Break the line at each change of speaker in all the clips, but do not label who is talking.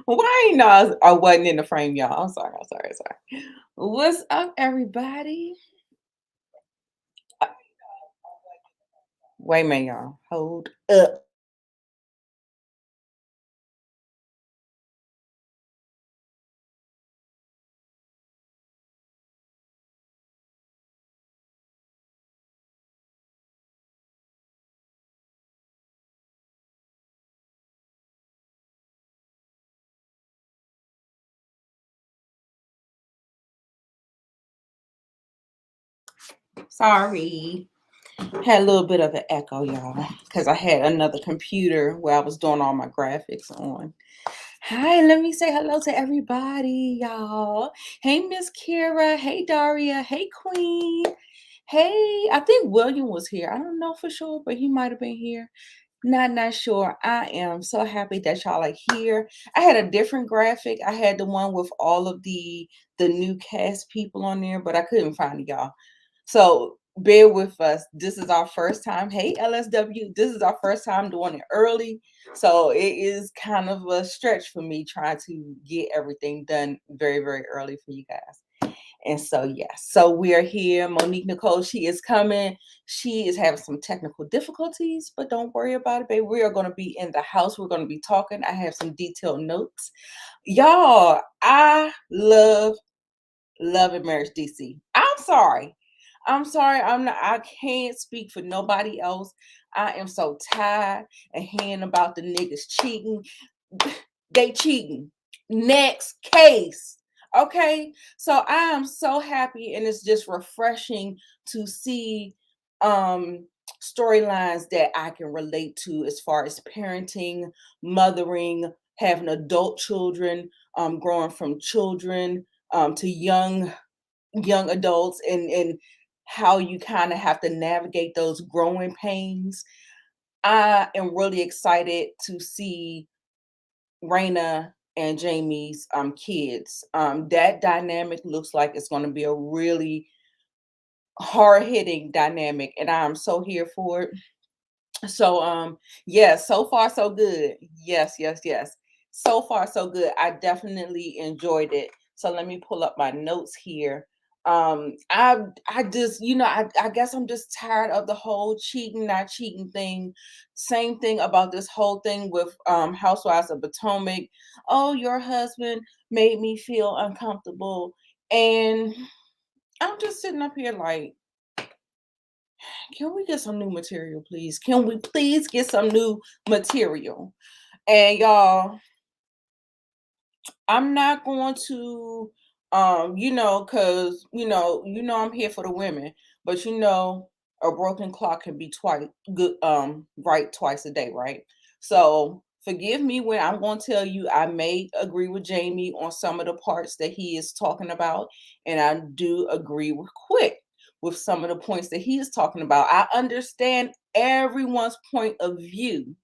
Why ain't know I wasn't in the frame, y'all? I'm sorry. What's up, everybody? Wait a minute, y'all. Hold up. Sorry. Had a little bit of an echo, y'all, because I had another computer where I was doing all my graphics on. Hi, let me say hello to everybody, y'all. Hey, Miss Kira. Hey, Daria. Hey, Queen. Hey, I think William was here. I don't know for sure, but he might have been here. Not sure. I am so happy that y'all are here. I had a different graphic. I had the one with all of the new cast people on there, but I couldn't find it, y'all. So bear with us. This is our first time. Hey, LSW. This is our first time doing it early. So it is kind of a stretch for me trying to get everything done very, very early for you guys. And so, yes, so we are here. Monique Nicole, she is coming. She is having some technical difficulties, but don't worry about it, babe. We are going to be in the house. We're going to be talking. I have some detailed notes. Y'all, I love and marriage DC. I'm sorry. I can't speak for nobody else. I am so tired of hearing about the niggas cheating. They cheating. Next case. Okay. So I am so happy, and it's just refreshing to see storylines that I can relate to as far as parenting, mothering, having adult children, growing from children to young adults, and how you kind of have to navigate those growing pains. I am really excited to see Raina and Jamie's kids. That dynamic looks like it's going to be a really hard hitting dynamic, and I'm so here for it. So yeah, so far so good. Yes. So far so good. I definitely enjoyed it. So let me pull up my notes here. I just, I guess I'm just tired of the whole cheating, not cheating thing. Same thing about this whole thing with Housewives of Potomac. Oh, your husband made me feel uncomfortable. And I'm just sitting up here like, can we get some new material, please? Can we please get some new material? And y'all, I'm not going to cause I'm here for the women, but a broken clock can be twice good right twice a day, right? So forgive me when I'm going to tell you I may agree with Jamie on some of the parts that he is talking about, and I do agree with Quick with some of the points that he is talking about. I understand everyone's point of view,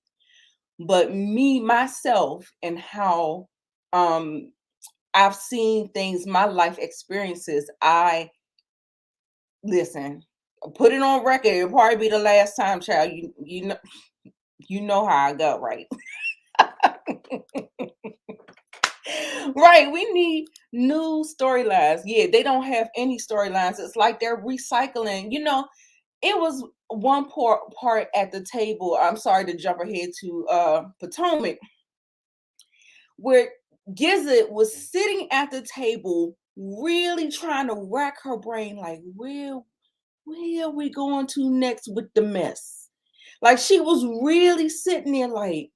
but me myself and how um I've seen things, my life experiences. I listen, put it on record. It'll probably be the last time, child. You know how I go, right? Right. We need new storylines. Yeah, they don't have any storylines. It's like they're recycling. It was one part at the table. I'm sorry to jump ahead to Potomac, where Gizzard was sitting at the table, really trying to rack her brain, like, where are we going to next with the mess? Like she was really sitting there, like,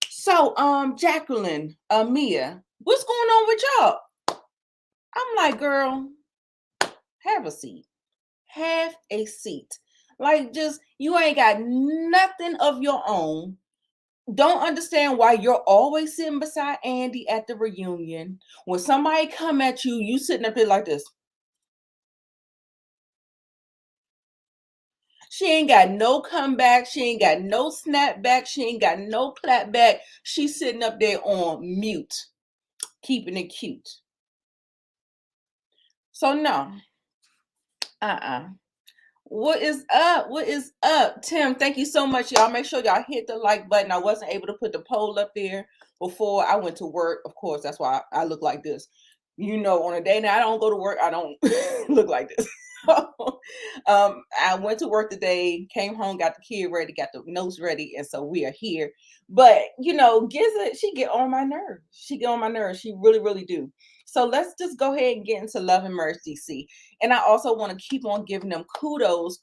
so Jacqueline, Mia, what's going on with y'all? I'm like, girl, have a seat. Have a seat. Like, just you ain't got nothing of your own. Don't understand why you're always sitting beside Andy at the reunion. When somebody come at you, you sitting up there like this. She ain't got no comeback. She ain't got no snapback. She ain't got no clapback. She's sitting up there on mute, keeping it cute. So no, uh-uh. What is up? What is up? Tim, thank you so much, y'all. Make sure y'all hit the like button. I wasn't able to put the poll up there before I went to work. Of course, that's why I look like this. On a day that I don't go to work, I don't look like this. I went to work today, came home, got the kid ready, got the notes ready, and so we are here. But Giza, she get on my nerves. She get on my nerves. She really, really do. So let's just go ahead and get into Love and Merge DC. And I also want to keep on giving them kudos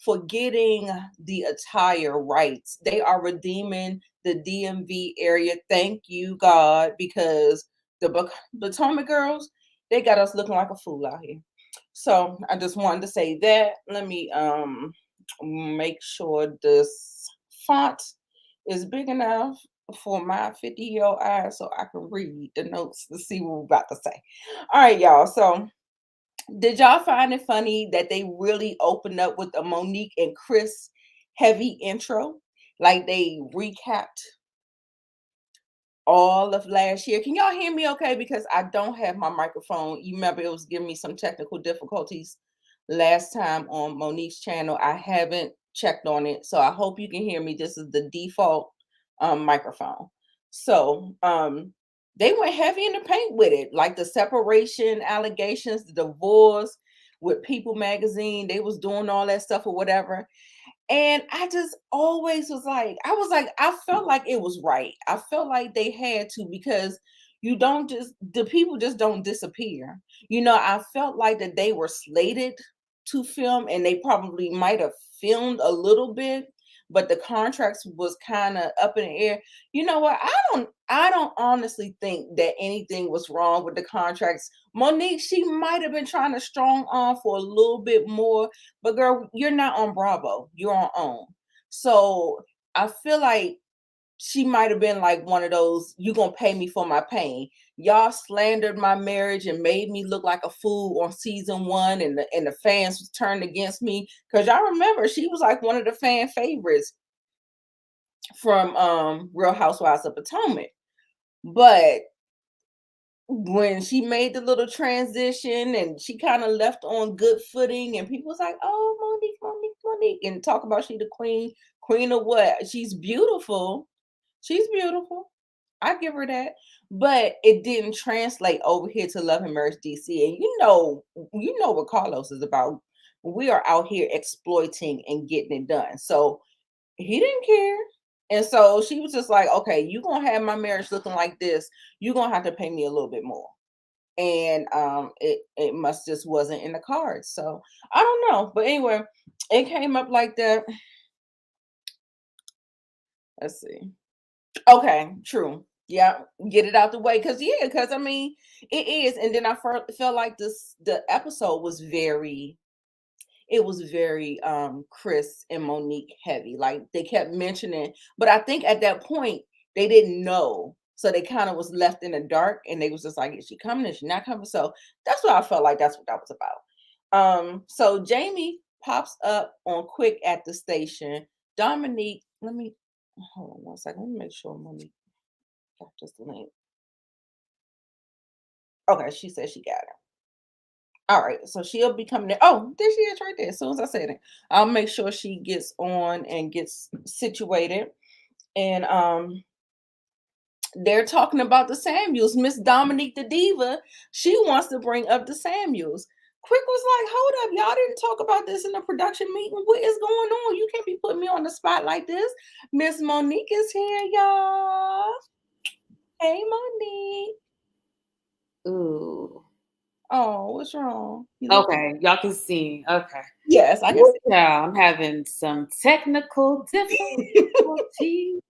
for getting the attire right. They are redeeming the DMV area. Thank you, God, because the Potomac girls, they got us looking like a fool out here. So I just wanted to say that. Let me make sure this font is big enough for my 50-year-old eyes so I can read the notes to see what we're about to say. All right, y'all. So did y'all find it funny that they really opened up with a Monique and Chris heavy intro? Like they recapped all of last year. Can y'all hear me okay? Because I don't have my microphone. You remember it was giving me some technical difficulties last time on Monique's channel. I haven't checked on it. So I hope you can hear me. This is the default microphone. So they went heavy in the paint with it. Like the separation allegations, the divorce with People Magazine. They was doing all that stuff or whatever. And I just always I felt like it was right. I felt like they had to, because the people just don't disappear. I felt like that they were slated to film, and they probably might have filmed a little bit, but the contracts was kind of up in the air. You know what? I don't honestly think that anything was wrong with the contracts. Monique, she might have been trying to strong arm for a little bit more, but girl, you're not on Bravo. You're on OWN. So I feel like she might have been like one of those, you gonna pay me for my pain. Y'all slandered my marriage and made me look like a fool on season 1, and the fans turned against me. Because y'all remember, she was like one of the fan favorites from Real Housewives of Potomac. But when she made the little transition and she kind of left on good footing, and people was like, oh, Monique, and talk about she the queen of what? She's beautiful. She's beautiful. I give her that. But it didn't translate over here to Love and Merge DC. And you know what Carlos is about. We are out here exploiting and getting it done. So he didn't care. And so she was just like, okay, you're gonna have my marriage looking like this. You're gonna have to pay me a little bit more. And it must just wasn't in the cards. So I don't know. But anyway, it came up like that. Let's see. Okay, true. Yeah, get it out the way. Because I mean, it is. And then I felt like the episode was very Chris and Monique heavy. Like they kept mentioning, but I think at that point they didn't know. So they kind of was left in the dark, and they was just like, is she coming? Is she not coming? So that's what I felt like that's what that was about. So Jamie pops up on quick at the station. Dominique, let me hold on one second. Let me make sure Monique got this link. Okay, she said she got it. All right, so she'll be coming in. Oh, there she is right there. As soon as I said it, I'll make sure she gets on and gets situated. And they're talking about the Samuels. Miss Dominique the Diva, she wants to bring up the Samuels. Quick was like, hold up, y'all didn't talk about this in the production meeting. What is going on? You can't be putting me on the spot like this. Miss Monique is here, y'all. Hey, Monique.
Ooh.
Oh, what's wrong?
Okay, y'all can see. Okay.
Yes, I can see.
Yeah, I'm having some technical difficulties.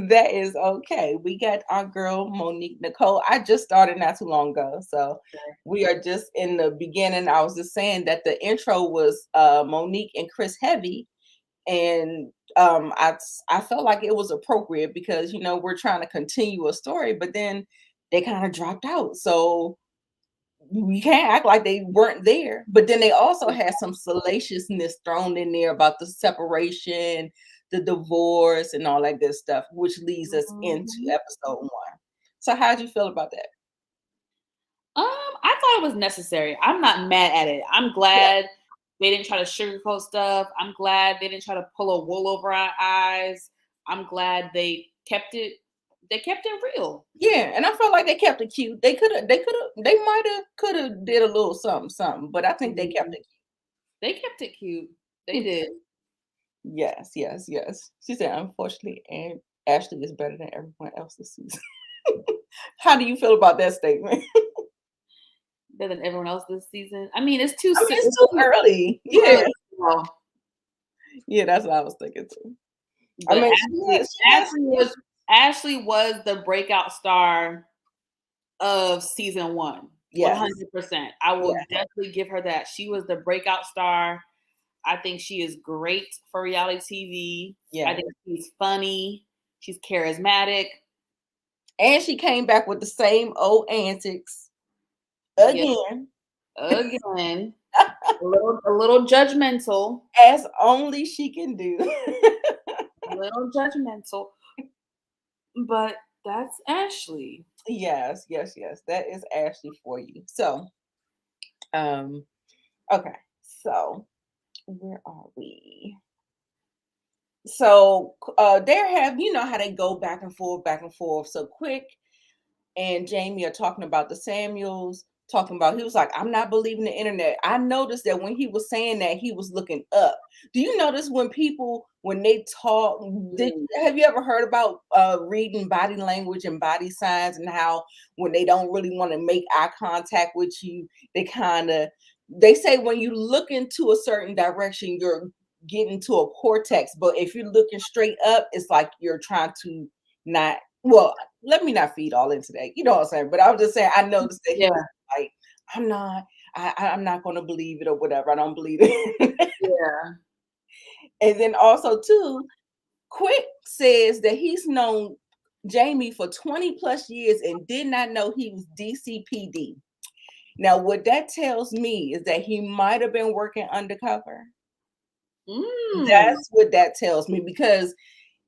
That is okay. We got our girl Monique Nicole. I just started not too long ago, so we are just in the beginning. I was just saying that the intro was Monique and Chris Heavy, and I felt like it was appropriate because we're trying to continue a story, but then they kind of dropped out, so we can't act like they weren't there. But then they also had some salaciousness thrown in there about the separation, the divorce, and all that good stuff, which leads us into episode 1. So how'd you feel about that?
I thought it was necessary. I'm not mad at it. I'm
Yeah.
glad they didn't try to sugarcoat stuff. I'm glad they didn't try to pull a wool over our eyes. I'm glad they kept it. They kept it real.
Yeah, and I felt like they kept it cute. They might have, could have did a little something, something, but I think they kept
Mhm.
it
They kept it cute. They
cute.
did.
Yes, yes, yes. She said, unfortunately, and Ashley is better than everyone else this season. How do you feel about that statement?
Better than everyone else this season. I mean, it's too
I mean,
soon.
it's
It's
too
too
early.
early
Yeah,
to tell.
yeah, that's what I was thinking too. I
But
mean, she has
Ashley was the breakout star of season one.
yes,
100%. I
yeah,
will definitely give her that. She was the breakout star. I think she is great for reality TV. I
yeah.
think she's funny. She's charismatic.
And she came back with the same old antics
Yep.
again,
Again. A little judgmental.
as only she can do.
A little judgmental. But that's Ashley.
Yes, yes, yes. That is Ashley for you. So, um, okay. So, where are we? So, there have, you know how they go back and forth so quick. And Jamie are talking about the Samuels, talking about, he was like, I'm not believing the internet. I noticed that when he was saying that, he was looking up. Do you notice when people, when they talk,
Mm.
have you ever heard about reading body language and body signs, and how when they don't really want to make eye contact with you, they kind of, they say when you look into a certain direction, you're getting to a cortex, but if you're looking straight up, it's like you're trying to not, well, let me not feed all into that. You know what I'm saying? But I was just saying, I noticed that he
Yeah.
was like, I'm not, I'm not going to believe it or whatever. I don't believe it.
Yeah.
And then also too, Quick says that he's known Jamie for 20 plus years and did not know he was DCPD. Now, what that tells me is that he might have been working undercover.
Mm.
That's what that tells me, because
Kept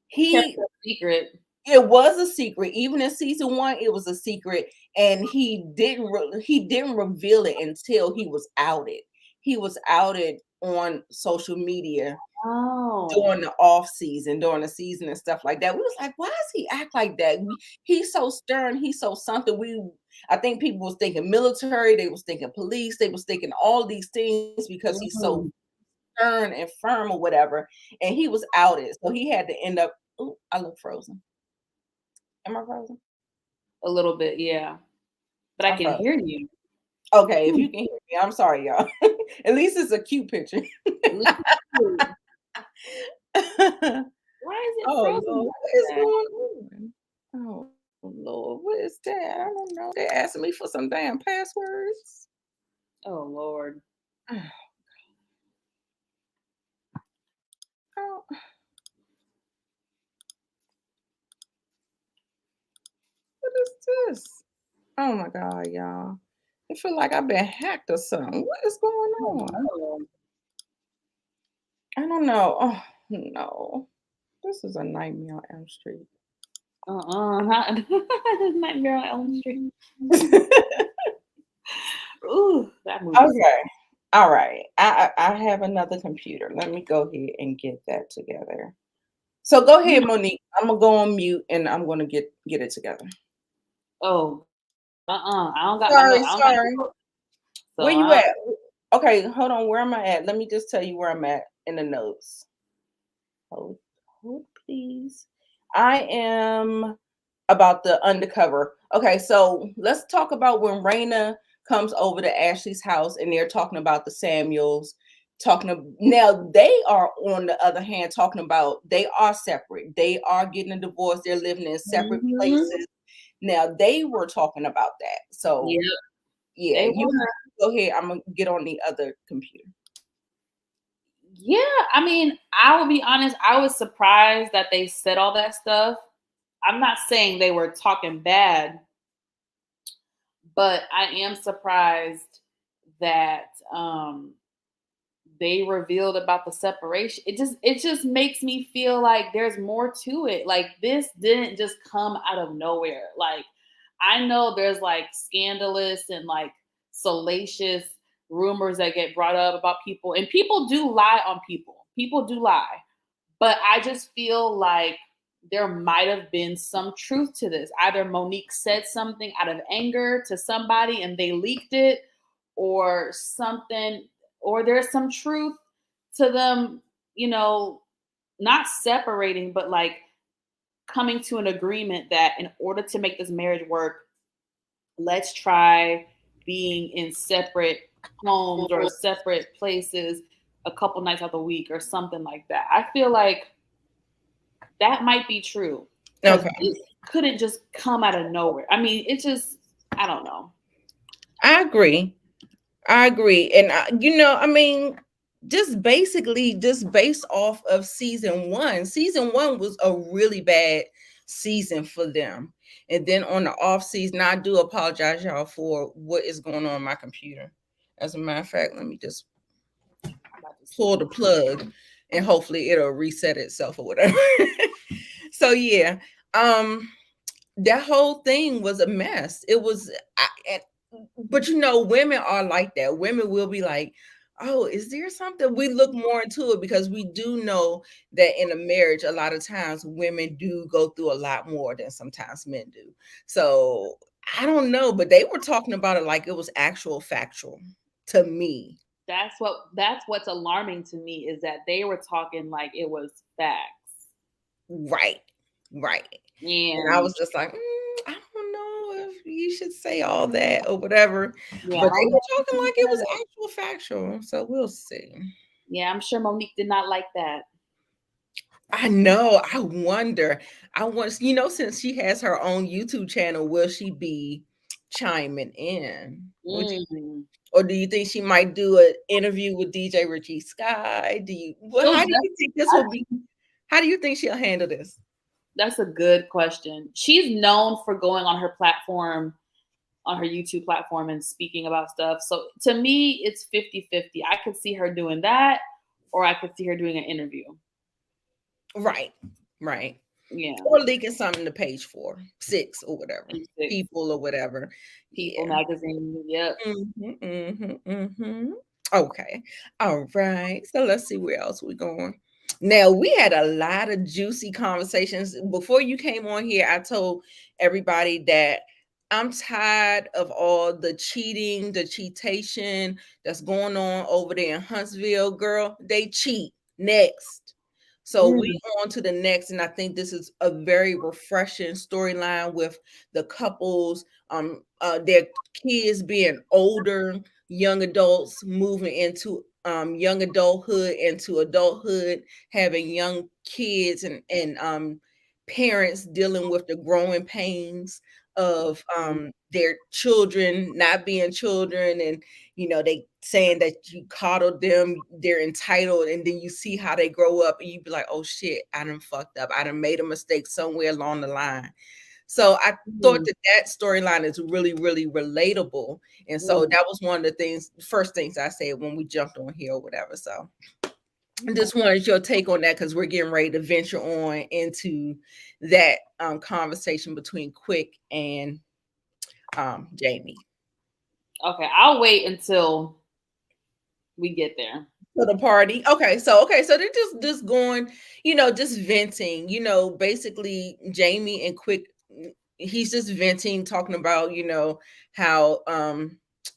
he,
a secret.
it was a secret. Even in season one, it was a secret, and he didn't reveal it until he was outed. He was outed on social media
Oh.
during the off season, during the season and stuff like that. We was like, why does he act like that? He's so stern. He's so something. I think people was thinking military. They was thinking police. They was thinking all these things because he's so
Mm.
stern and firm or whatever. And he was outed, so he had to end up. Ooh, I look frozen. Am I frozen?
A little bit, yeah. But I
I'm
can
frozen.
hear you.
Okay, if
Hmm.
you can hear me, I'm sorry, y'all. At least it's a cute picture.
At least you. Why is it
Oh
frozen
Lord,
like
what is
that?
going on? Oh Lord, what is that? I don't know. They're asking me for some damn passwords.
Oh Lord.
Oh, what is this? Oh my God, y'all. I feel like I've been hacked or something. What is going
Oh
on?
no.
I don't know. Oh no. This is a nightmare on Elm Street.
Not Nightmare on Elm Street. Ooh, that movie.
Okay. All right. I have another computer. Let me go ahead and get that together. So go ahead, Monique. I'm gonna go on mute and I'm gonna get it together.
Oh, I don't got my note.
Sorry,
I don't got
sorry.
my note.
Where
So
you
I
at? Okay, hold on. Where am I at? Let me just tell you where I'm at in the notes. Hold, hold, please. I am about the undercover. Okay, so let's talk about when Raina comes over to Ashley's house and they're talking about the Samuels. Now they are, on the other hand, talking about they are separate. They are getting a divorce. They're living in separate
Mhm.
places. Now they were talking about that. So
Yep,
yeah,
they
you
were.
go ahead. I'm gonna get on the other computer.
Yeah, I mean, I will be honest, I was surprised that they said all that stuff. I'm not saying they were talking bad, but I am surprised that they revealed about the separation. It just makes me feel like there's more to it. Like this didn't just come out of nowhere. Like I know there's like scandalous and like salacious rumors that get brought up about people, and people do lie on people. People do lie. But I just feel like there might have been some truth to this. Either Monique said something out of anger to somebody and they leaked it, or something, or there's some truth to them, you know, not separating, but like coming to an agreement that in order to make this marriage work, let's try being in separate homes or separate places a couple nights out the week or something like that. I feel like that might be true because
Okay.
it couldn't just come out of nowhere. I mean, it just, I don't know.
I agree. And I mean, just basically just based off of season one. Season one was a really bad season for them. And then on the off season, I do apologize, y'all, for what is going on in my computer. As a matter of fact, let me just pull the plug and hopefully it'll reset itself or whatever. So yeah, that whole thing was a mess. It was, but women are like that. Women will be like, oh, is there something? We look more into it because we do know that in a marriage, a lot of times women do go through a lot more than sometimes men do. So I don't know, but they were talking about it like it was actual factual to me.
That's what's alarming to me is that they were talking like it was facts.
Right. And I
And
was just like, I don't know if you should say all that or whatever.
yeah,
But they were talking like it was actual factual. So we'll see.
yeah, I'm sure Monique did not like that.
I know. I wonder. I want, since she has her own YouTube channel, will she be chiming in? Or do you think she might do an interview with DJ Richie Sky? How do you think this will be? How do you think she'll handle this?
That's a good question. She's known for going on her platform, on her YouTube platform, and speaking about stuff. So to me, it's 50-50. I could see her doing that, or I could see her doing an interview.
Right.
Yeah.
Or leaking something to page 6 or whatever.
Six.
People or whatever.
People magazine. Yep.
Okay. All right. So let's see where else we're going. Now, we had a lot of juicy conversations. Before you came on here, I told everybody that I'm tired of all the cheating, the cheatation that's going on over there in Huntsville. Girl, they cheat. Next. So we on to the next, and I think this is a very refreshing storyline with the couples, their kids being older, young adults moving into young adulthood, into adulthood, having young kids, and parents dealing with the growing pains of their children not being children, and they saying that you coddled them, they're entitled, and then you see how they grow up and you be like, oh shit, I done fucked up, I done made a mistake somewhere along the line. So I thought that storyline is really, really relatable. And so that was one of the first things I said when we jumped on here or whatever. So I just wanted your take on that because we're getting ready to venture on into that conversation between Quick and Jamie.
Okay, I'll wait until we get there.
To the party. Okay, so they're just going, just venting, basically Jamie and Quick, he's just venting, talking about, how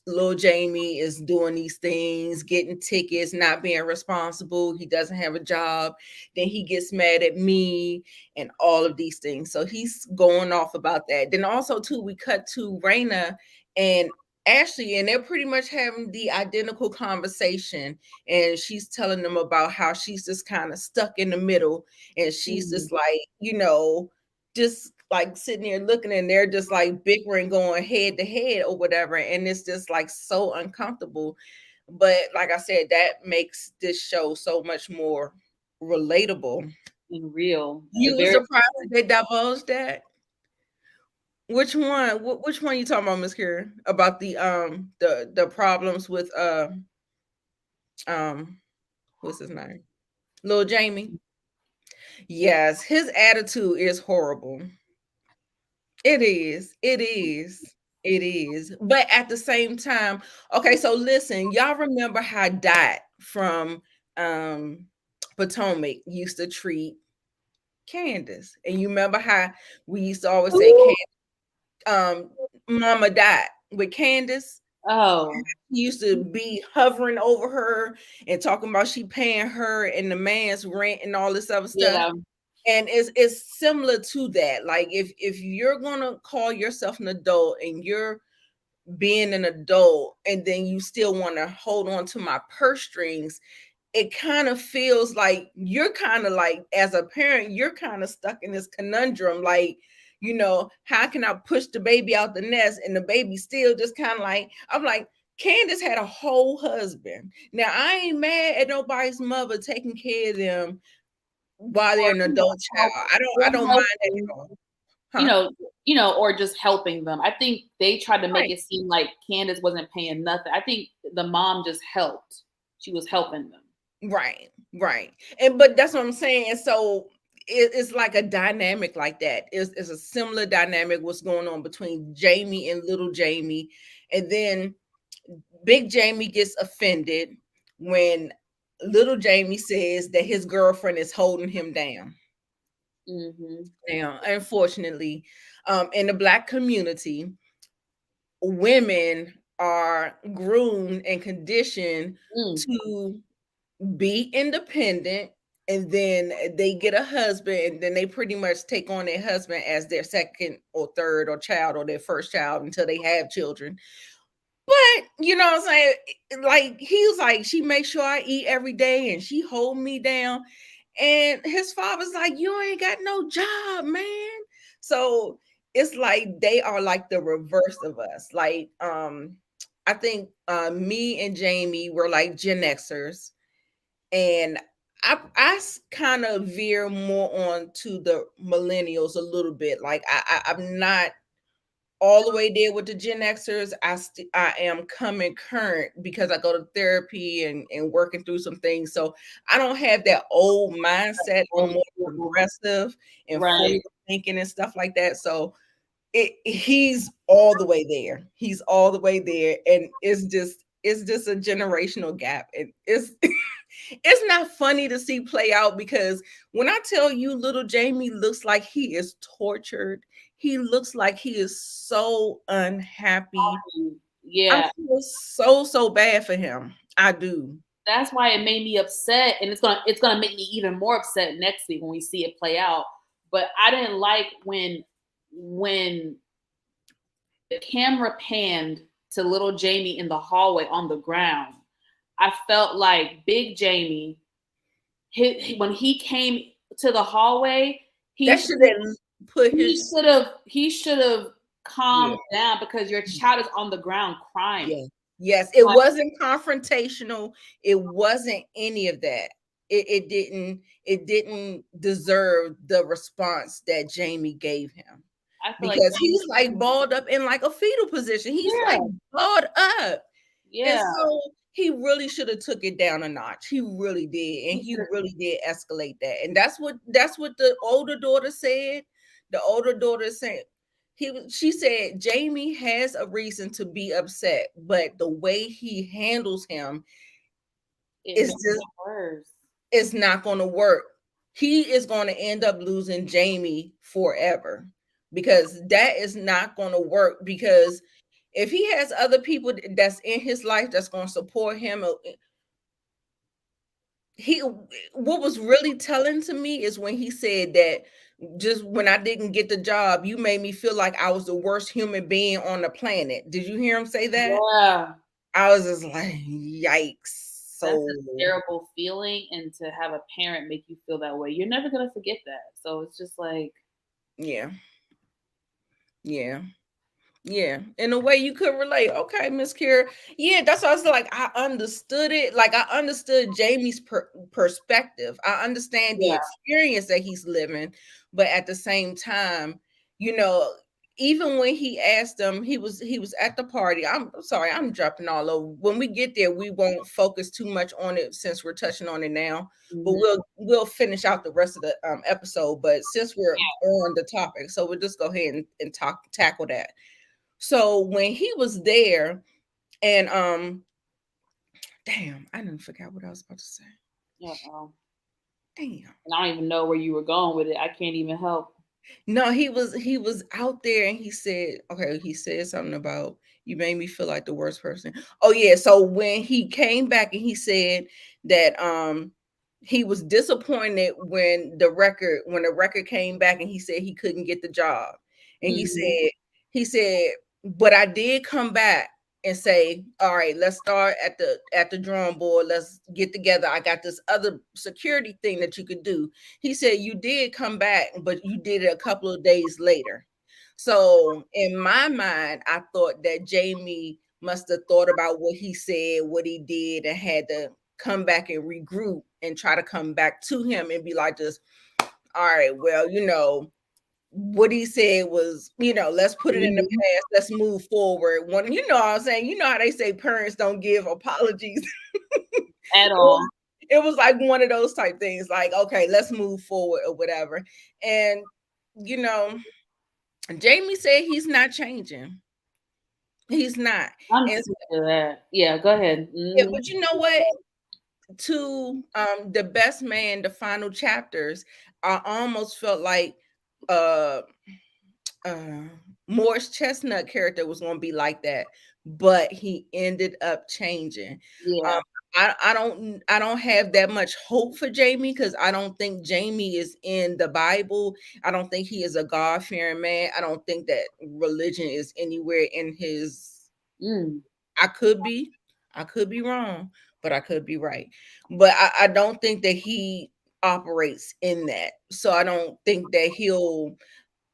little Jamie is doing these things, getting tickets, not being responsible, he doesn't have a job, then he gets mad at me and all of these things. So he's going off about that. Then also too, we cut to Raina and Ashley, and they're pretty much having the identical conversation, and she's telling them about how she's just kind of stuck in the middle, and she's just like, just like sitting there looking, and they're just like bickering, going head to head or whatever, and it's just like so uncomfortable. But like I said, that makes this show so much more relatable
And real.
You were surprised that they divulged that? Which one? Which one you talking about, Miss Kira? About the problems with what's his name? Lil Jamie. Yes, his attitude is horrible. It is. It is. It is. But at the same time, okay, so listen, y'all remember how Dot from um Potomac used to treat Candace. And you remember how we used to always say
Ooh.
um Mama Dot with Candace?
Oh,
He used to be hovering over her and talking about she paying her and the man's rent and all this other stuff.
yeah.
And it's similar to that. Like if you're gonna call yourself an adult and you're being an adult and then you still want to hold on to my purse strings, it kind of feels like you're kind of like, as a parent, you're kind of stuck in this conundrum. Like, how can I push the baby out the nest and the baby still just kind of like, I'm like, Candace had a whole husband. Now I ain't mad at nobody's mother taking care of them while
Or
they're an adult
help,
child.
or
I don't mind that
helping,
at all.
you
Huh?
know, or just helping them. I think they tried to make
Right.
it seem like Candace wasn't paying nothing. I think the mom just helped. She was helping them.
Right. Right. And but that's what I'm saying. And so it's like a dynamic like that. It's a similar dynamic what's going on between Jamie and little Jamie. And then big Jamie gets offended when little Jamie says that his girlfriend is holding him down.
Mm-hmm.
Now, unfortunately, in the Black community, women are groomed and conditioned
Mm.
to be independent, and then they get a husband, and then they pretty much take on their husband as their second or third or child or their first child until they have children. But you know what I'm saying? Like he was like, she makes sure I eat every day and she hold me down. And his father's like, you ain't got no job, man. So it's like they are like the reverse of us. Like, I think me and Jamie were like Gen Xers, and I kind of veer more on to the millennials a little bit. Like I'm not all the way there with the Gen Xers. I am coming current because I go to therapy and working through some things. So I don't have that old mindset. I'm more progressive and
Right.
forward thinking and stuff like that. So he's all the way there. He's all the way there, and it's just a generational gap. And it's it's not funny to see play out, because when I tell you little Jamie looks like he is tortured, he looks like he is so unhappy. I
Yeah.
feel so bad for him. I do.
That's why it made me upset, and it's gonna make me even more upset next week when we see it play out. But I didn't like when the camera panned to little Jamie in the hallway on the ground. I felt like Big Jamie, when he came to the hallway, he
That
should
should have put his
he should have
yeah.
calmed down because your child is on the ground crying.
Yeah. Yes, it
Like,
wasn't confrontational. It wasn't any of that. It didn't deserve the response that Jamie gave him,
I feel like
because he's like balled up in like a fetal position. He's like
yeah,
balled up. And
yeah.
so he really should have took it down a notch. He really did. And
He
he
should
really did escalate that. And that's what the older daughter said. The older daughter said she said Jamie has a reason to be upset, but the way he handles him
it
is
makes
just
it worse.
it's not going to work. He is going to end up losing Jamie forever, because that is not going to work. Because if he has other people that's in his life that's going to support him, he what was really telling to me is when he said that, just when I didn't get the job, you made me feel like I was the worst human being on the planet. Did you hear him say that?
Yeah.
I was just like, yikes.
That's
So
a terrible feeling, and to have a parent make you feel that way, you're never gonna forget that. So it's just like,
yeah, yeah. Yeah, in a way you could relate. Okay, Miss Kira. Yeah, that's why I was like, I understood it. Like I understood Jamie's perspective. I understand the
yeah,
experience that he's living, but at the same time, you know, even when he asked him, he was at the party. I'm sorry, I'm dropping all over. When we get there, we won't focus too much on it since we're touching on it now. But
Mhm.
we'll finish out the rest of the episode. But since we're on the topic, so we'll just go ahead and tackle that. So when he was there, and damn, I didn't forget what I was about to say.
Yeah.
Damn.
And I don't even know where you were going with it. I can't even help.
No, he was out there and he said, okay, he said something about you made me feel like the worst person. Oh yeah, so when he came back and he said that he was disappointed when the record came back and he said he couldn't get the job. And
Mhm.
he said, but I did come back and say, all right, let's start at the drawing board. Let's get together. I got this other security thing that you could do. He said you did come back, but you did it a couple of days later. So in my mind, I thought that Jamie must have thought about what he said, what he did, and had to come back and regroup and try to come back to him and be like, just all right, well, what he said was, let's put it in the
Mhm.
past, let's move forward. One, what I'm saying, how they say parents don't give apologies.
At
it was
all.
it was like one of those type things, like, okay, let's move forward or whatever. And you know, Jamie said he's not changing. He's not.
I'm
And
sick of that. Yeah, go ahead.
yeah,
Mhm.
but you know what? To the best man, the final chapters, I almost felt like uh uh Morris Chestnut character was going to be like that, but he ended up changing. Um,
Yeah.
I don't have that much hope for Jamie because I don't think Jamie is in the Bible. I don't think he is a God fearing man. I don't think that religion is anywhere in his.
Mm.
I could be, I could be wrong, but I could be right. But I don't think that he operates in that. So I don't think that he'll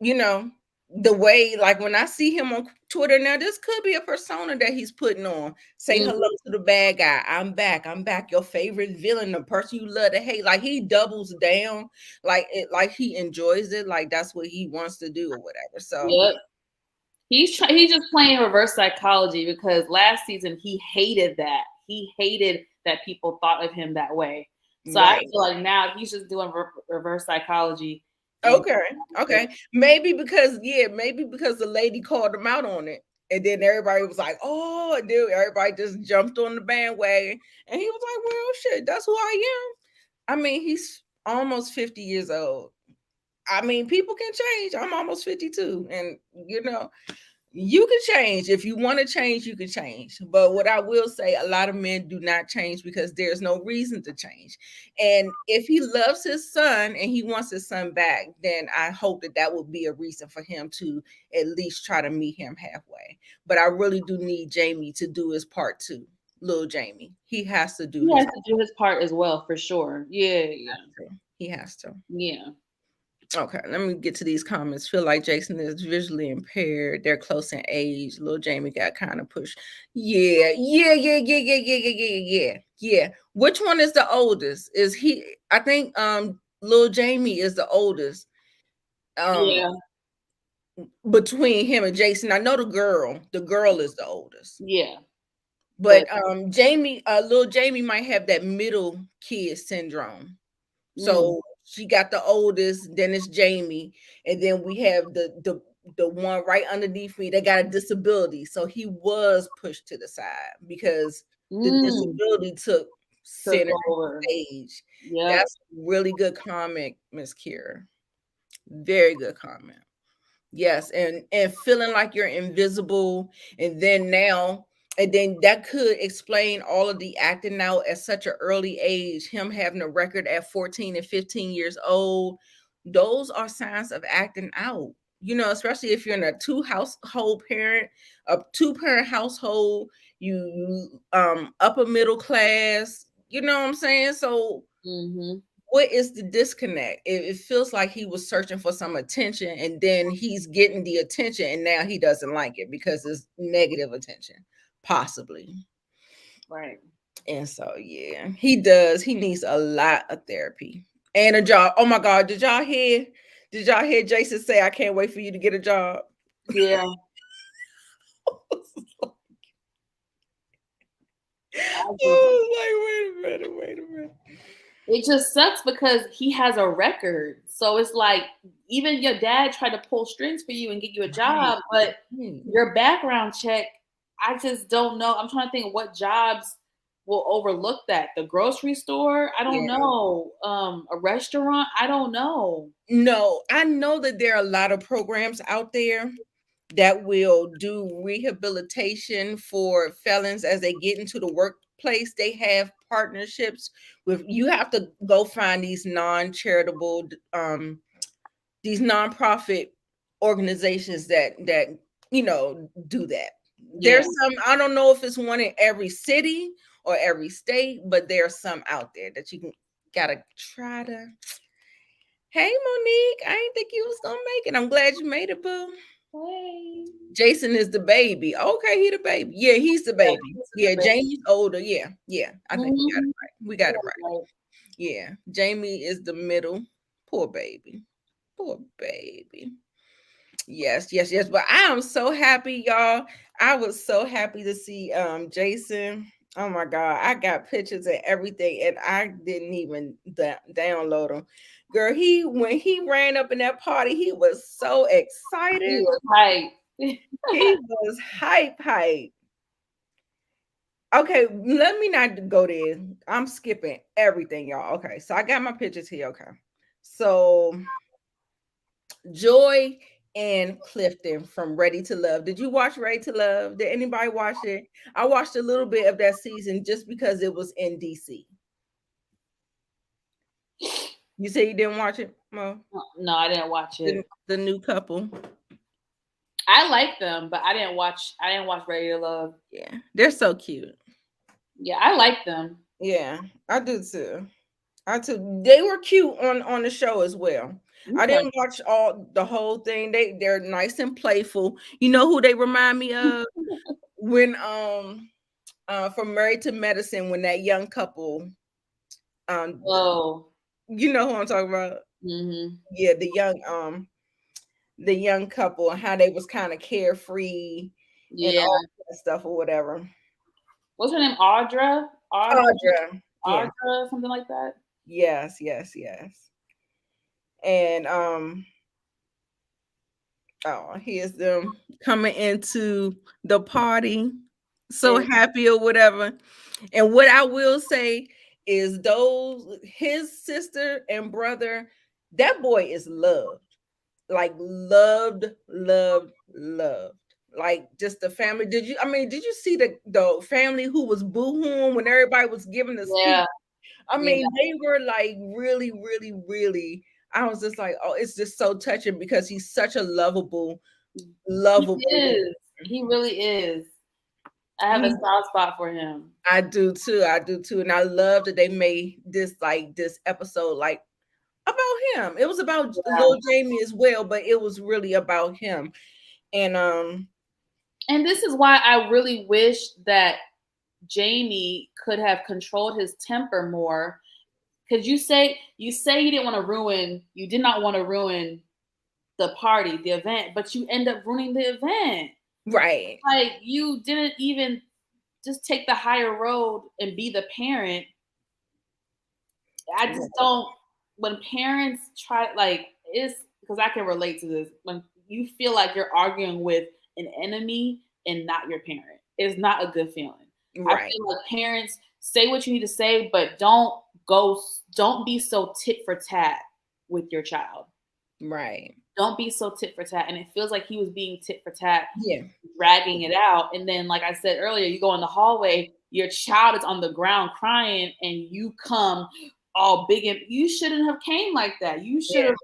you know, the way, like when I see him on Twitter now, this could be a persona that he's putting on. Say hello
Mhm.
to the bad guy. I'm back. I'm back. Your favorite villain, the person you love to hate. Like he doubles down, like he enjoys it. Like that's what he wants to do or whatever. So
Yep. He's just playing reverse psychology because last season he hated that. He hated that people thought of him that way. So I
right.
feel like now he's just doing reverse psychology and
Okay. Okay. Maybe because the lady called him out on it. And then everybody was like, oh, dude, everybody just jumped on the bandwagon. And he was like, well, shit, that's who I am. I mean, he's almost 50 years old. I mean, people can change. I'm almost 52. And, you can change. If you want to change, you can change. But what I will say, a lot of men do not change because there's no reason to change. And if he loves his son and he wants his son back, then I hope that that would be a reason for him to at least try to meet him halfway. But I really do need Jamie to do his part too. Little Jamie. He has to do
he
his
has to do his part as well for sure. Yeah, yeah,
part. He has to.
yeah.
Okay, let me get to these comments. Feel like Jason is visually impaired. They're close in age. Little Jamie got kind of pushed. Yeah, yeah, yeah, yeah, yeah, yeah, yeah, yeah, yeah, yeah. Which one is the oldest? Is he? I think little Jamie is the oldest. Um,
Yeah,
between him and Jason, I know the girl. The girl is the oldest.
yeah. But
But little Jamie might have that middle kid syndrome.
mm,
So she got the oldest, then it's Jamie, and then we have the one right underneath me that got a disability. So he was pushed to the side because the
mm,
disability took
took
center
over.
stage.
Yep.
That's a really good comment, Miss Kira. Very good comment. Yes, and feeling like you're invisible, and then now, and then that could explain all of the acting out at such an early age. Him having a record at 14 and 15 years old, those are signs of acting out. Especially if you're in a two parent household, you upper middle class. You know what I'm saying? So
Mm-hmm.
what is the disconnect? It feels like he was searching for some attention and then he's getting the attention and now he doesn't like it because it's negative attention, possibly.
Right.
And so, yeah, he does. He needs a lot of therapy and a job. Oh my God, did y'all hear Jason say, I can't wait for you to get a job?
Yeah. I just,
Oh, like, wait a minute.
it just sucks because he has a record. So it's like even your dad tried to pull strings for you and get you a
Right.
job, but
Hmm.
your background check, I just don't know. I'm trying to think what jobs will overlook that. The grocery store, I don't
Yeah.
know. A restaurant, I don't know.
No, I know that there are a lot of programs out there that will do rehabilitation for felons as they get into the workplace. They have partnerships with, you have to go find these nonprofit organizations that do that.
Yeah.
There's some, I don't know if it's one in every city or every state, but there's some out there that you can gotta try to. Hey Monique, I didn't think you was gonna make it. I'm glad you made it, boo.
Hey.
Jason is the baby. Okay, he the baby. Yeah, he's the
Yeah,
baby.
this is the
Yeah,
best.
Jamie's older. Yeah, yeah. I think we got it
Mhm.
right. We got it
Yeah,
right.
like,
Yeah, Jamie is the middle. Poor baby. Poor baby. Yes, yes, yes. But I am so happy, y'all. I was so happy to see Jason. Oh my god, I got pictures and everything, and I didn't even download them. Girl, he when he ran up in that party, he was so
he
excited.
was hype.
He was hype. Okay, let me not go there. I'm skipping everything, y'all. Okay, so I got my pictures here. Okay, so Joy and Clifton from Ready to Love. Did you watch Ready to Love? Did anybody watch it? I watched a little bit of that season just because it was in DC. You say you didn't watch it, Mo?
No, I didn't watch it.
The new couple.
I like them, but I didn't watch. I didn't watch Ready to Love.
Yeah, they're so cute.
Yeah, I like them.
Yeah, I do too. I too. They were cute on the show as well. I
Okay.
didn't watch all the whole thing. They're nice and playful. You know who they remind me of? When from Married to Medicine, when that young couple,
Oh.
you know who I'm talking about?
Mhm.
Yeah, the young couple and how they was kind of carefree and
Yeah.
all that stuff or whatever.
What's her name? Audra. Audra.
Audra. Yeah.
Audra. Something like that.
Yes, yes, yes. And oh, here's them coming into the party, so
Yeah.
happy or whatever. And what I will say is those his sister and brother, that boy is loved. Like loved. Like just the family. Did you see the family who was boohooing when everybody was giving the speech?
Yeah.
I
Yeah.
mean, they were like really. I was just like, oh, it's just so touching because he's such a
He
lovable.
is. He really is. I have a
He,
soft spot for him.
I do too. I do too. And I love that they made this episode like about him. It was about
Yeah.
little Jamie as well, but it was really about him. And
And this is why I really wish that Jamie could have controlled his temper more. Because you say you didn't want to ruin, you did not want to ruin the party, the event, but you end up ruining the event.
right.
Like you didn't even just take the higher road and be the parent. I just don't. When parents try, like, it's because I can relate to this. When you feel like you're arguing with an enemy and not your parent, it's not a good feeling. I
Right.
feel like parents say what you need to say, but don't be so tit for tat with your child.
Right.
Don't be so tit for tat. And it feels like he was being tit for tat,
Yeah.
dragging it out. And then, like I said earlier, you go in the hallway, your child is on the ground crying, and you come all big, and you shouldn't have came like that. You should
Yeah.
have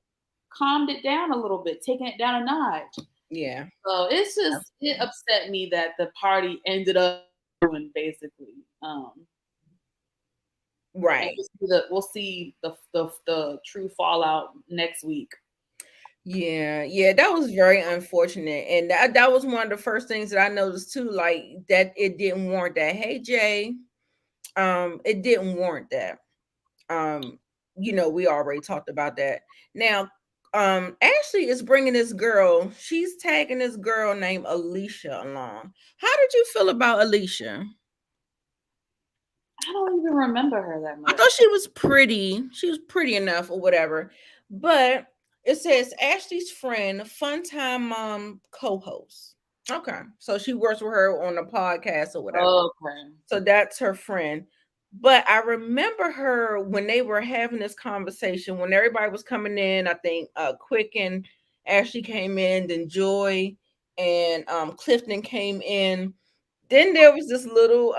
calmed it down a little bit, taken it down a notch.
Yeah.
So it upset me that the party ended up ruined basically. And
Right.
we'll see the true fallout next week.
Yeah. Yeah. That was very unfortunate. And that was one of the first things that I noticed too, like that it didn't warrant that. Hey Jay, it didn't warrant that. Um, we already talked about that. Now, Ashley is bringing this girl. She's tagging this girl named Alicia along. How did you feel about Alicia?
I don't even remember her that
I
much.
thought she was pretty. She was pretty enough or whatever. But it says Ashley's friend, fun time mom co-host. Okay. So she works with her on the podcast or whatever.
Okay.
So that's her friend. But I remember her when they were having this conversation, when everybody was coming in. I think Quick and Ashley came in, then Joy and Clifton came in. Then there was this little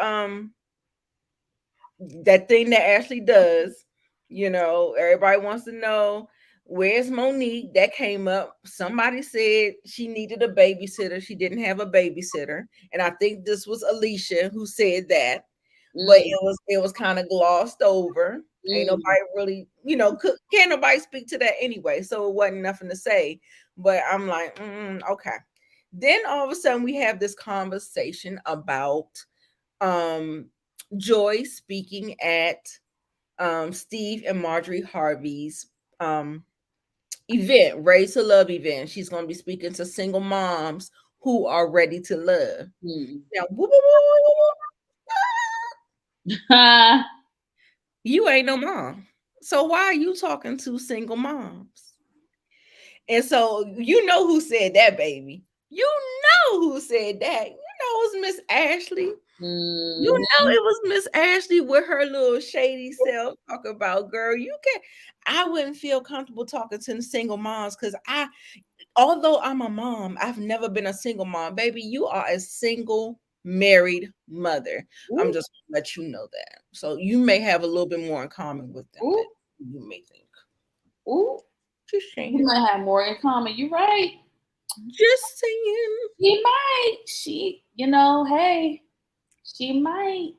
that thing that Ashley does. Everybody wants to know where's Monique. That came up. Somebody said she needed a babysitter. She didn't have a babysitter. And I think this was Alicia who said that. But it was kind of glossed over. Ain't nobody really, can't nobody speak to that anyway. So it wasn't nothing to say. But I'm like, okay. Then all of a sudden we have this conversation about Joy speaking at Steve and Marjorie Harvey's event, Raise to Love event. She's going to be speaking to single moms who are ready to love. Now, you ain't no mom. So why are you talking to single moms? And so you know who said that, baby. You know who said that. You know it was Miss Ashley. You know it was Miss Ashley with her little shady self talk about, girl, I wouldn't feel comfortable talking to the single moms because although I'm a mom, I've never been a single mom. Baby, you are a single married mother. I'm just gonna let you know that. So you may have a little bit more in common with them than you may think. Just saying.
You might have more in common. You're right.
Just saying.
She might. Hey, she might.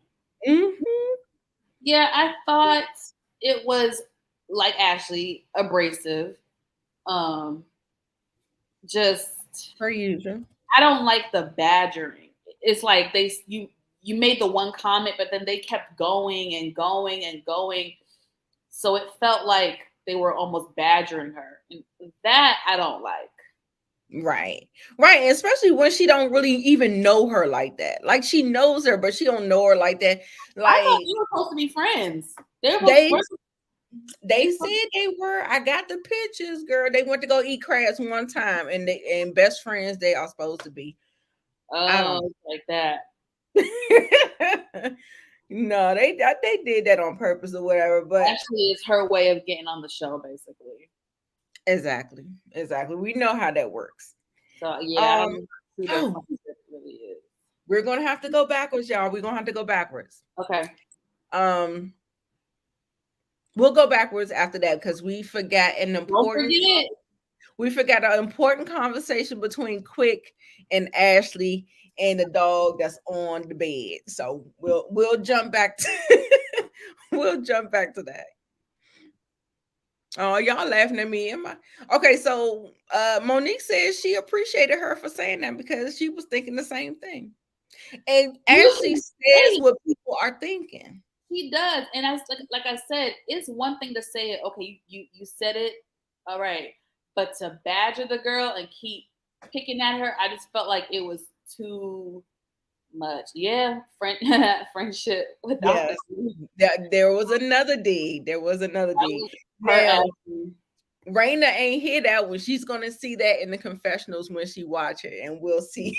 Yeah, I thought it was like Ashley, abrasive. Just
Per usual.
I don't like the badgering. It's like you made the one comment, but then they kept going and going and going. So it felt like they were almost badgering her. And that I don't like.
Right. Especially when she don't really even know her like that. Like she knows her, but she don't know her like that. Like
I thought you were supposed to be friends.
They said they were. I got the pictures, girl. They went to go eat crabs one time, and best friends they are supposed to be. I don't
like that.
No, they did that on purpose or whatever. But
actually, it's her way of getting on the show, basically.
Exactly. We know how that works.
So yeah, really is.
We're gonna have to go backwards, y'all. We're gonna have to go backwards.
Okay.
We'll go backwards after that because we forgot an important. We forgot an important conversation between Quick and Ashley and the dog that's on the bed. So we'll jump back to we'll jump back to that. Oh, y'all laughing at me. Okay? So Monique says she appreciated her for saying that because she was thinking the same thing. And Ashley says what people are thinking.
He does, and like I said, it's one thing to say it. Okay, you said it, all right, but to badger the girl and keep picking at her, I just felt like it was too much. Yeah, friendship without.
Yes. There was another D. Now, Raina ain't hear that one. She's gonna see that in the confessionals when she watch it, and we'll see.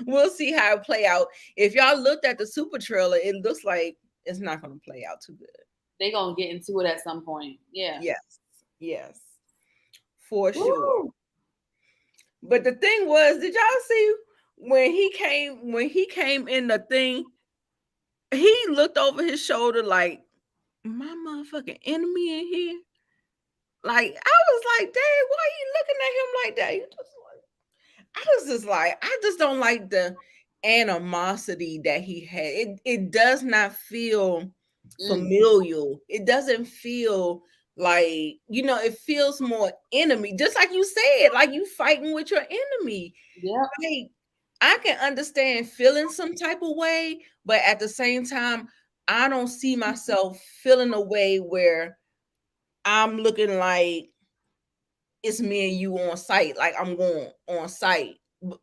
We'll see how it play out. If y'all looked at the super trailer, it looks like it's not gonna play out too good.
They're gonna get into it at some point. Yeah.
Yes. For sure. But the thing was, did y'all see when he came in the thing, he looked over his shoulder like, my motherfucking enemy in here? Like, I was like, dang, why are you looking at him like that? I was just like, I just don't like the animosity that he had. It does not feel familial. It doesn't feel like, it feels more enemy. Just like you said, like you fighting with your enemy.
Yeah.
Like, I can understand feeling some type of way, but at the same time, I don't see myself feeling a way where I'm looking like it's me and you on site, like I'm going on site.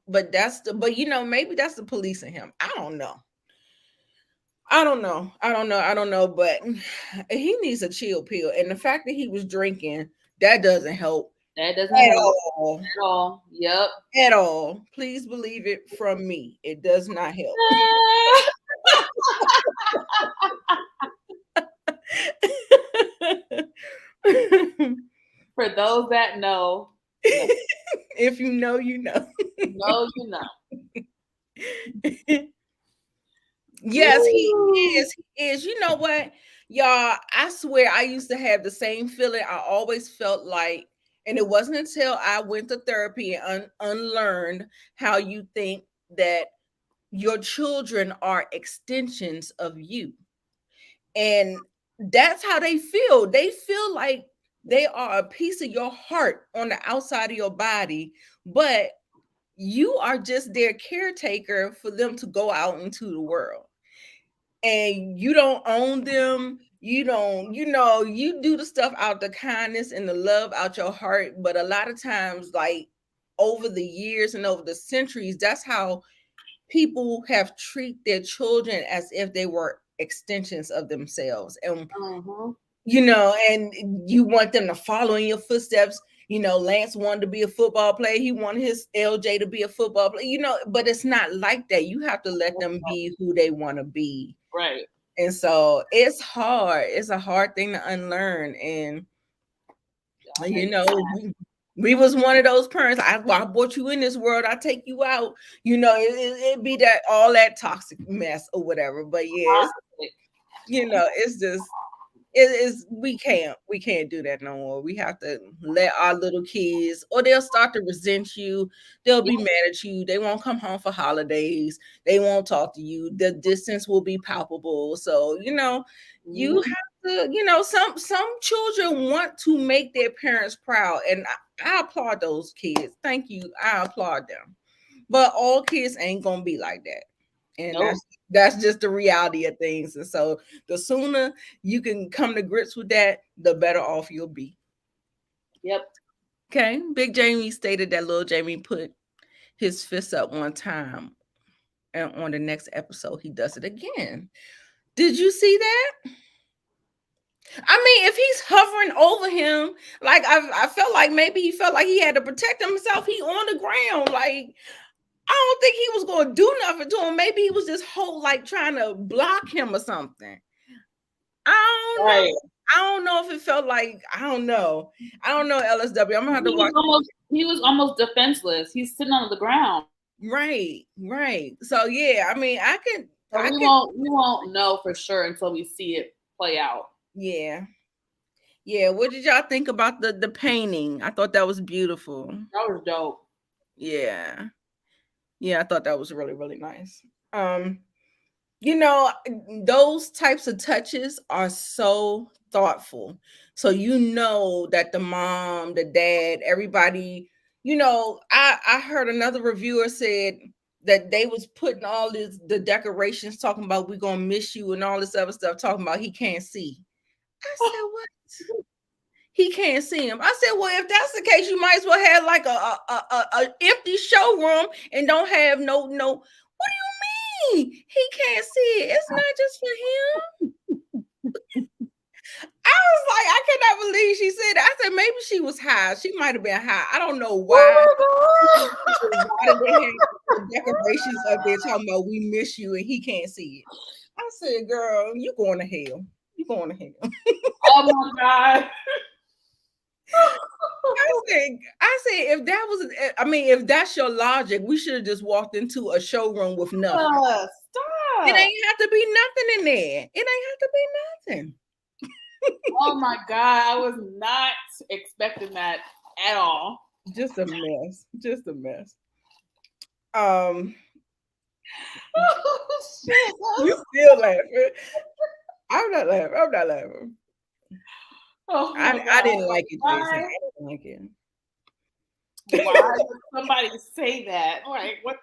But but maybe that's the police in him. I don't know. But he needs a chill pill. And the fact that he was drinking, that doesn't help
That doesn't
at
help
all.
at all. Yep.
At all. Please believe it from me. It does not help.
For those that know.
If you know, you know.
No, you know.
Yes, he is. He is. You know what, y'all? I swear I used to have the same feeling. I always felt like, and it wasn't until I went to therapy and unlearned how you think that your children are extensions of you. And that's how they feel. They feel like they are a piece of your heart on the outside of your body, but you are just their caretaker for them to go out into the world. And you don't own them. You don't, you do the stuff out the kindness and the love out your heart. But a lot of times, like over the years and over the centuries, that's how people have treated their children as if they were extensions of themselves. And and you want them to follow in your footsteps. Lance wanted to be a football player. He wanted his LJ to be a football player, but it's not like that. You have to let them be who they want to be.
Right.
And so it's hard. It's a hard thing to unlearn. And, we was one of those parents. I brought you in this world. I take you out. It'd be that all that toxic mess or whatever. But yes, it's just, we can't do that no more. We have to let our little kids, or they'll start to resent you. They'll be mad at you. They won't come home for holidays. They won't talk to you. The distance will be palpable. So you have to, some children want to make their parents proud, and I applaud those kids. Thank you. I applaud them. But all kids ain't gonna be like that. And that's just the reality of things. And so the sooner you can come to grips with that, the better off you'll be.
Yep.
Okay. Big Jamie stated that little Jamie put his fist up one time, and on the next episode he does it again. Did you see that? I mean, if he's hovering over him, like I felt like maybe he felt like he had to protect himself. He on the ground, like I don't think he was going to do nothing to him. Maybe he was just trying to block him or something. I don't know. I don't know if it felt like, I don't know, LSW. I'm gonna have to watch.
He was almost defenseless. He's sitting on the ground.
Right. So yeah, I mean, we
won't know for sure until we see it play out.
Yeah. What did y'all think about the painting? I thought that was beautiful.
That was dope.
Yeah, I thought that was really, really nice. Those types of touches are so thoughtful. So that the mom, the dad, everybody, I heard another reviewer said that they was putting all the decorations, talking about we're gonna miss you and all this other stuff, talking about he can't see. I said, what? He can't see him. I said, well, if that's the case, you might as well have like a empty showroom and don't have no. What do you mean? He can't see it. It's not just for him. I was like, I cannot believe she said that. I said, maybe she was high. She might have been high. I don't know why. Why did they have decorations up there talking about we miss you and he can't see it? I said, girl, you going to hell. You going to hell.
Oh my God.
I said, if that was, if that's your logic, we should have just walked into a showroom with nothing.
Stop.
It ain't have to be nothing in there. It ain't have to be nothing.
Oh my God, I was not expecting that at all.
Just a mess.
Oh, shit.
You still laughing? I'm not laughing.
Oh
I didn't like it, Jason. I didn't like it.
Why did somebody say that? Like, what?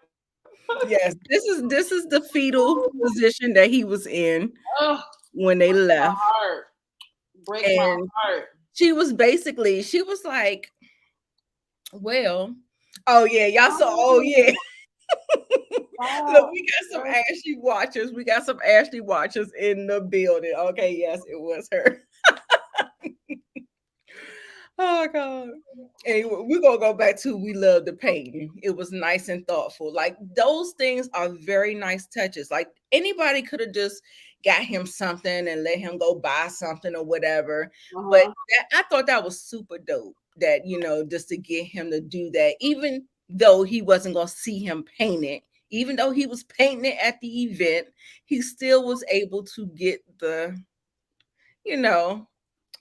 Yes, this is the fetal position that he was in when they left.
Break my heart.
She was like, Well, oh yeah, y'all saw. Oh
Oh,
yeah, look,
wow.
we got some Ashley watchers. We got some Ashley watchers in the building. Okay, yes, it was her. Oh God. Anyway, we're gonna go back to we love the painting. It was nice and thoughtful. Like those things are very nice touches. Like anybody could have just got him something and let him go buy something or whatever. But
Uh-huh.
I thought that was super dope. That just to get him to do that, even though he wasn't gonna see him paint it, even though he was painting it at the event, he still was able to get you know,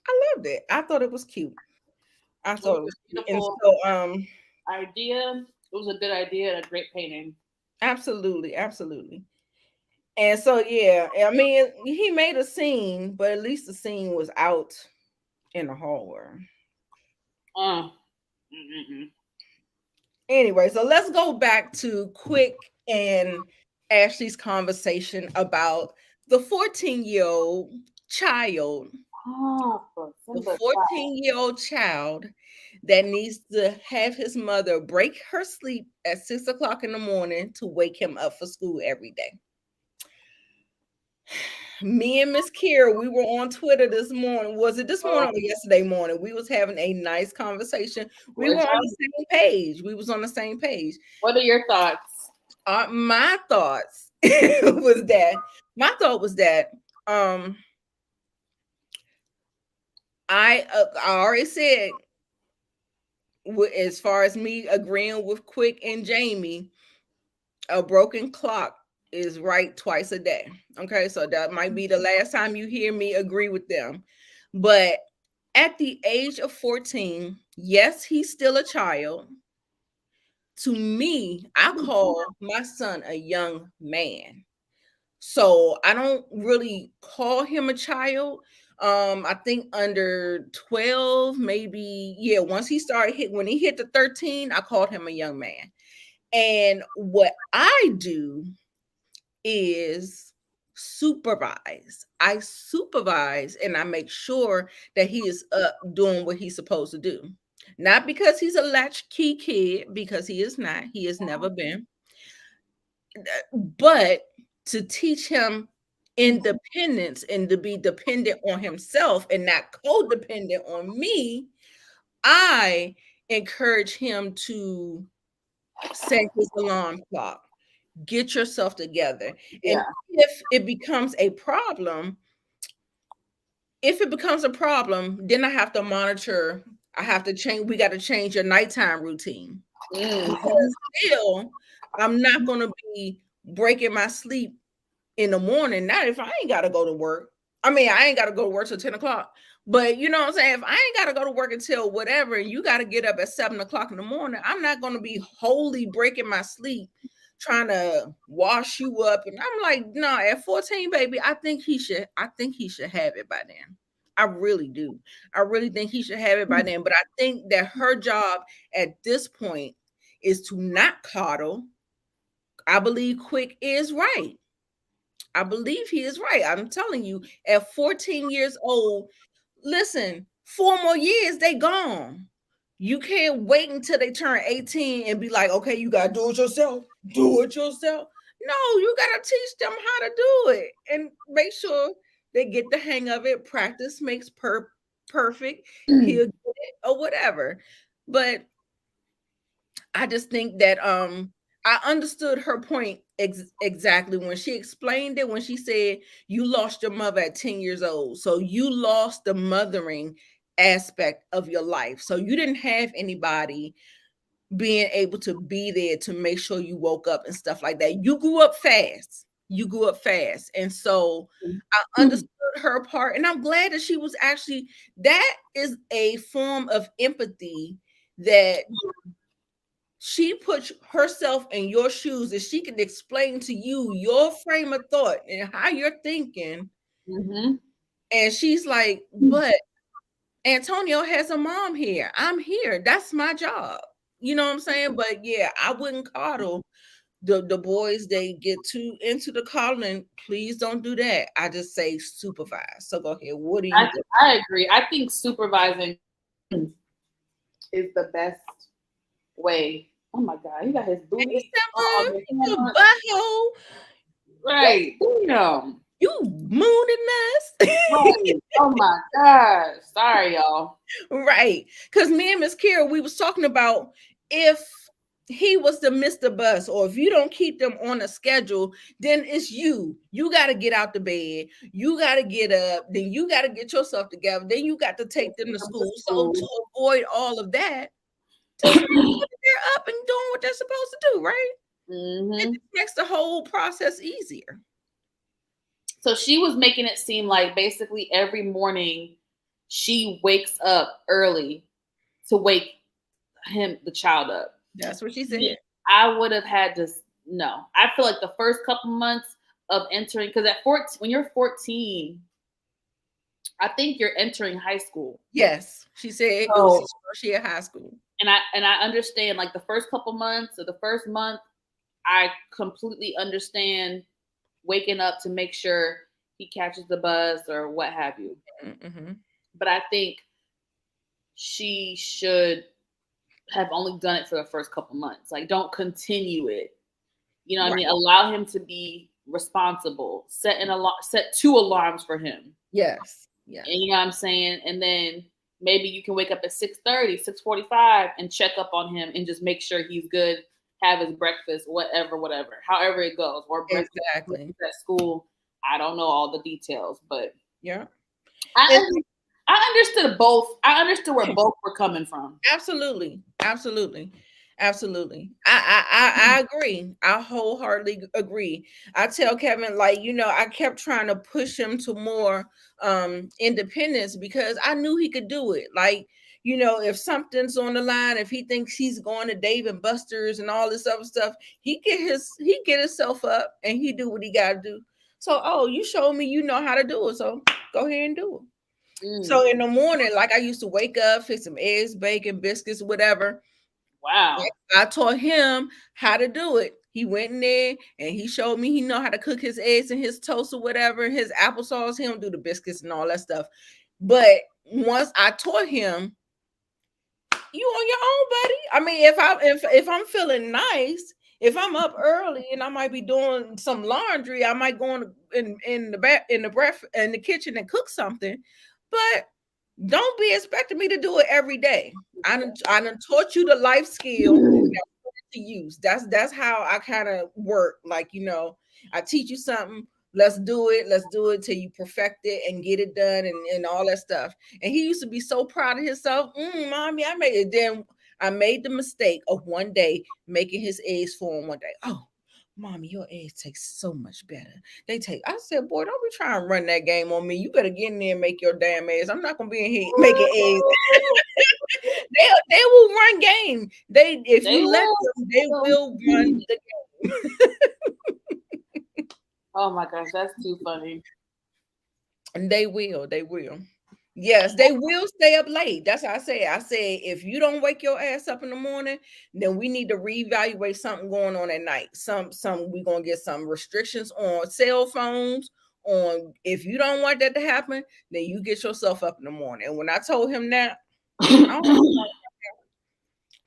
I loved it. I thought it was cute. I
It was
thought it was
a
cute. And
beautiful
so
idea. It was a good idea and a great painting.
absolutely, absolutely. And so yeah, I mean he made a scene, but at least the scene was out in the hallway.
Uh, mm-mm.
Anyway, so let's go back to Quick and Ashley's conversation about the 14-year-old child,
Oh, for
the
Simba child.
14-year-old child that needs to have his mother break her sleep at 6 o'clock in the morning to wake him up for school every day. Me and Miss Kira, we were on Twitter this morning. Was it this morning
Oh,
or yesterday morning? We was having a nice conversation. We were
which
on the same page. We was on the same page.
what are your thoughts?
My thoughts was that my thought was that um I already said as far as me agreeing with Quick and Jamie, a broken clock is right twice a day. Okay, so that might be the last time you hear me agree with them. But at the age of 14, yes, he's still a child. To me, I call my son a young man. So I don't really call him a child. I think under 12, maybe, yeah, once he started when he hit the 13, I called him a young man. And what I do is supervise. I supervise and I make sure that he is up doing what he's supposed to do. Not because he's a latchkey kid, because he is not. He has never been. But to teach him independence and to be dependent on himself and not codependent on me, I encourage him to set his alarm clock. Get yourself together. And
Yeah.
if it becomes a problem, then I have to monitor. I have to change. We got to change your nighttime routine
Mm-hmm.
because still, I'm not going to be breaking my sleep in the morning. Not if I ain't got to go to work. I mean, I ain't got to go to work till 10 o'clock. But you know what I'm saying? If I ain't got to go to work until whatever, and you got to get up at 7 o'clock in the morning, I'm not going to be wholly breaking my sleep trying to wash you up. And I'm like, no, at 14, baby, I think he should have it by then. I really do. I really think he should have it by then. But I think that her job at this point is to not coddle. I believe Quick is right. I believe he is right. I'm telling you, at 14 years old, listen, 4 more years, they gone. You can't wait until they turn 18 and be like, okay, you gotta do it yourself. Do it yourself. No, you gotta teach them how to do it and make sure they get the hang of it. Practice makes perfect. He'll get it or whatever. But I just think that I understood her point exactly when she explained it when she said you lost your mother at 10 years old. So you lost the mothering aspect of your life. So you didn't have anybody being able to be there to make sure you woke up and stuff like that. You grew up fast. You grew up fast. And so I understood her part and I'm glad that she was actually that is a form of empathy that she puts herself in your shoes and she can explain to you your frame of thought and how you're thinking.
Mm-hmm.
And she's like, but Antonio has a mom here. I'm here. That's my job. You know what I'm saying? But yeah, I wouldn't coddle the boys. They get too into the coddling. Please don't do that. I just say supervise. So go ahead. What do you
I
think?
I agree. I think supervising is the best. way. Oh my God, he got his booty
Hey,
all
Simba,
the
you
hammer.
butthole.
Right. Damn.
You mooning us.
Right. Oh my gosh. Sorry, y'all.
Right. Because me and Miss Kira, we was talking about if he was to miss the bus or if you don't keep them on a schedule, then it's you. You got to get out the bed. You got to get up. Then you got to get yourself together. Then you got to take them to school. So to avoid all of that, just they're up and doing what they're supposed to do, right?
Mm-hmm.
It makes the whole process easier.
So she was making it seem like basically every morning she wakes up early to wake the child up.
That's what she said.
I would have had to no. I feel like the first couple months of entering, because at 14, when you're 14, I think you're entering high school.
Yes, she said it was his first year of high school.
And I understand like the first couple months or the first month, I completely understand waking up to make sure he catches the bus or what have you.
Mm-hmm.
But I think she should have only done it for the first couple months. Like, don't continue it. You know what I mean? Allow him to be responsible. Set 2 alarms for him.
Yes. Yeah.
And you know what I'm saying? And then maybe you can wake up at 6:30, 6:45 and check up on him and just make sure he's good, have his breakfast, whatever, however it goes. Or breakfast at school. I don't know all the details, but
yeah.
I understood both. I understood where both were coming from.
Absolutely. I agree. I wholeheartedly agree. I tell Kevin, like, I kept trying to push him to more independence because I knew he could do it. Like, if something's on the line, if he thinks he's going to Dave and Buster's and all this other stuff, he get himself up and he do what he got to do. So, you showed me you know how to do it. So go ahead and do it. So in the morning, like I used to wake up, fix some eggs, bacon, biscuits, whatever.
Wow.
I taught him how to do it. He went in there and he showed me he know how to cook his eggs and his toast or whatever, his applesauce. He don't do the biscuits and all that stuff. But once I taught him, you on your own, buddy. I mean, if I'm feeling nice, if I'm up early and I might be doing some laundry, I might go in the kitchen and cook something. But don't be expecting me to do it every day. I done taught you the life skill to use. That's how I kind of work. Like, I teach you something. Let's do it till you perfect it and get it done and all that stuff. And he used to be so proud of himself. Mommy, I made it. Then I made the mistake of one day making his eggs for him one day. Oh, Mommy, your eggs taste so much better. I said, boy, don't be trying to run that game on me. You better get in there and make your damn eggs. I'm not gonna be in here making eggs. they will run game. If you let them, they will run the game.
Oh my gosh, that's too funny.
And they will. Yes, they will stay up late. That's how I say it. I say if you don't wake your ass up in the morning, then we need to reevaluate something going on at night. We're gonna get some restrictions on cell phones. On if you don't want that to happen, then you get yourself up in the morning. And when I told him that, I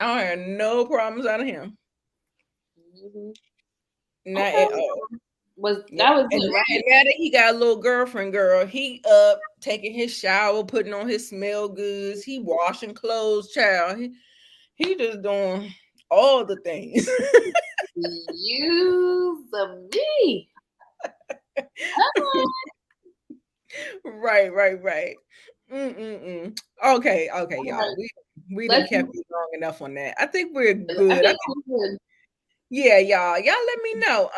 don't have no problems out of him. Not at all.
Now that
he got a little girlfriend, girl, he up taking his shower, putting on his smell goods, he washing clothes, child. He just doing all the things.
Use me.
Right. Okay, y'all. We done kept you long enough on that. I think we're good. Yeah, y'all. Y'all let me know.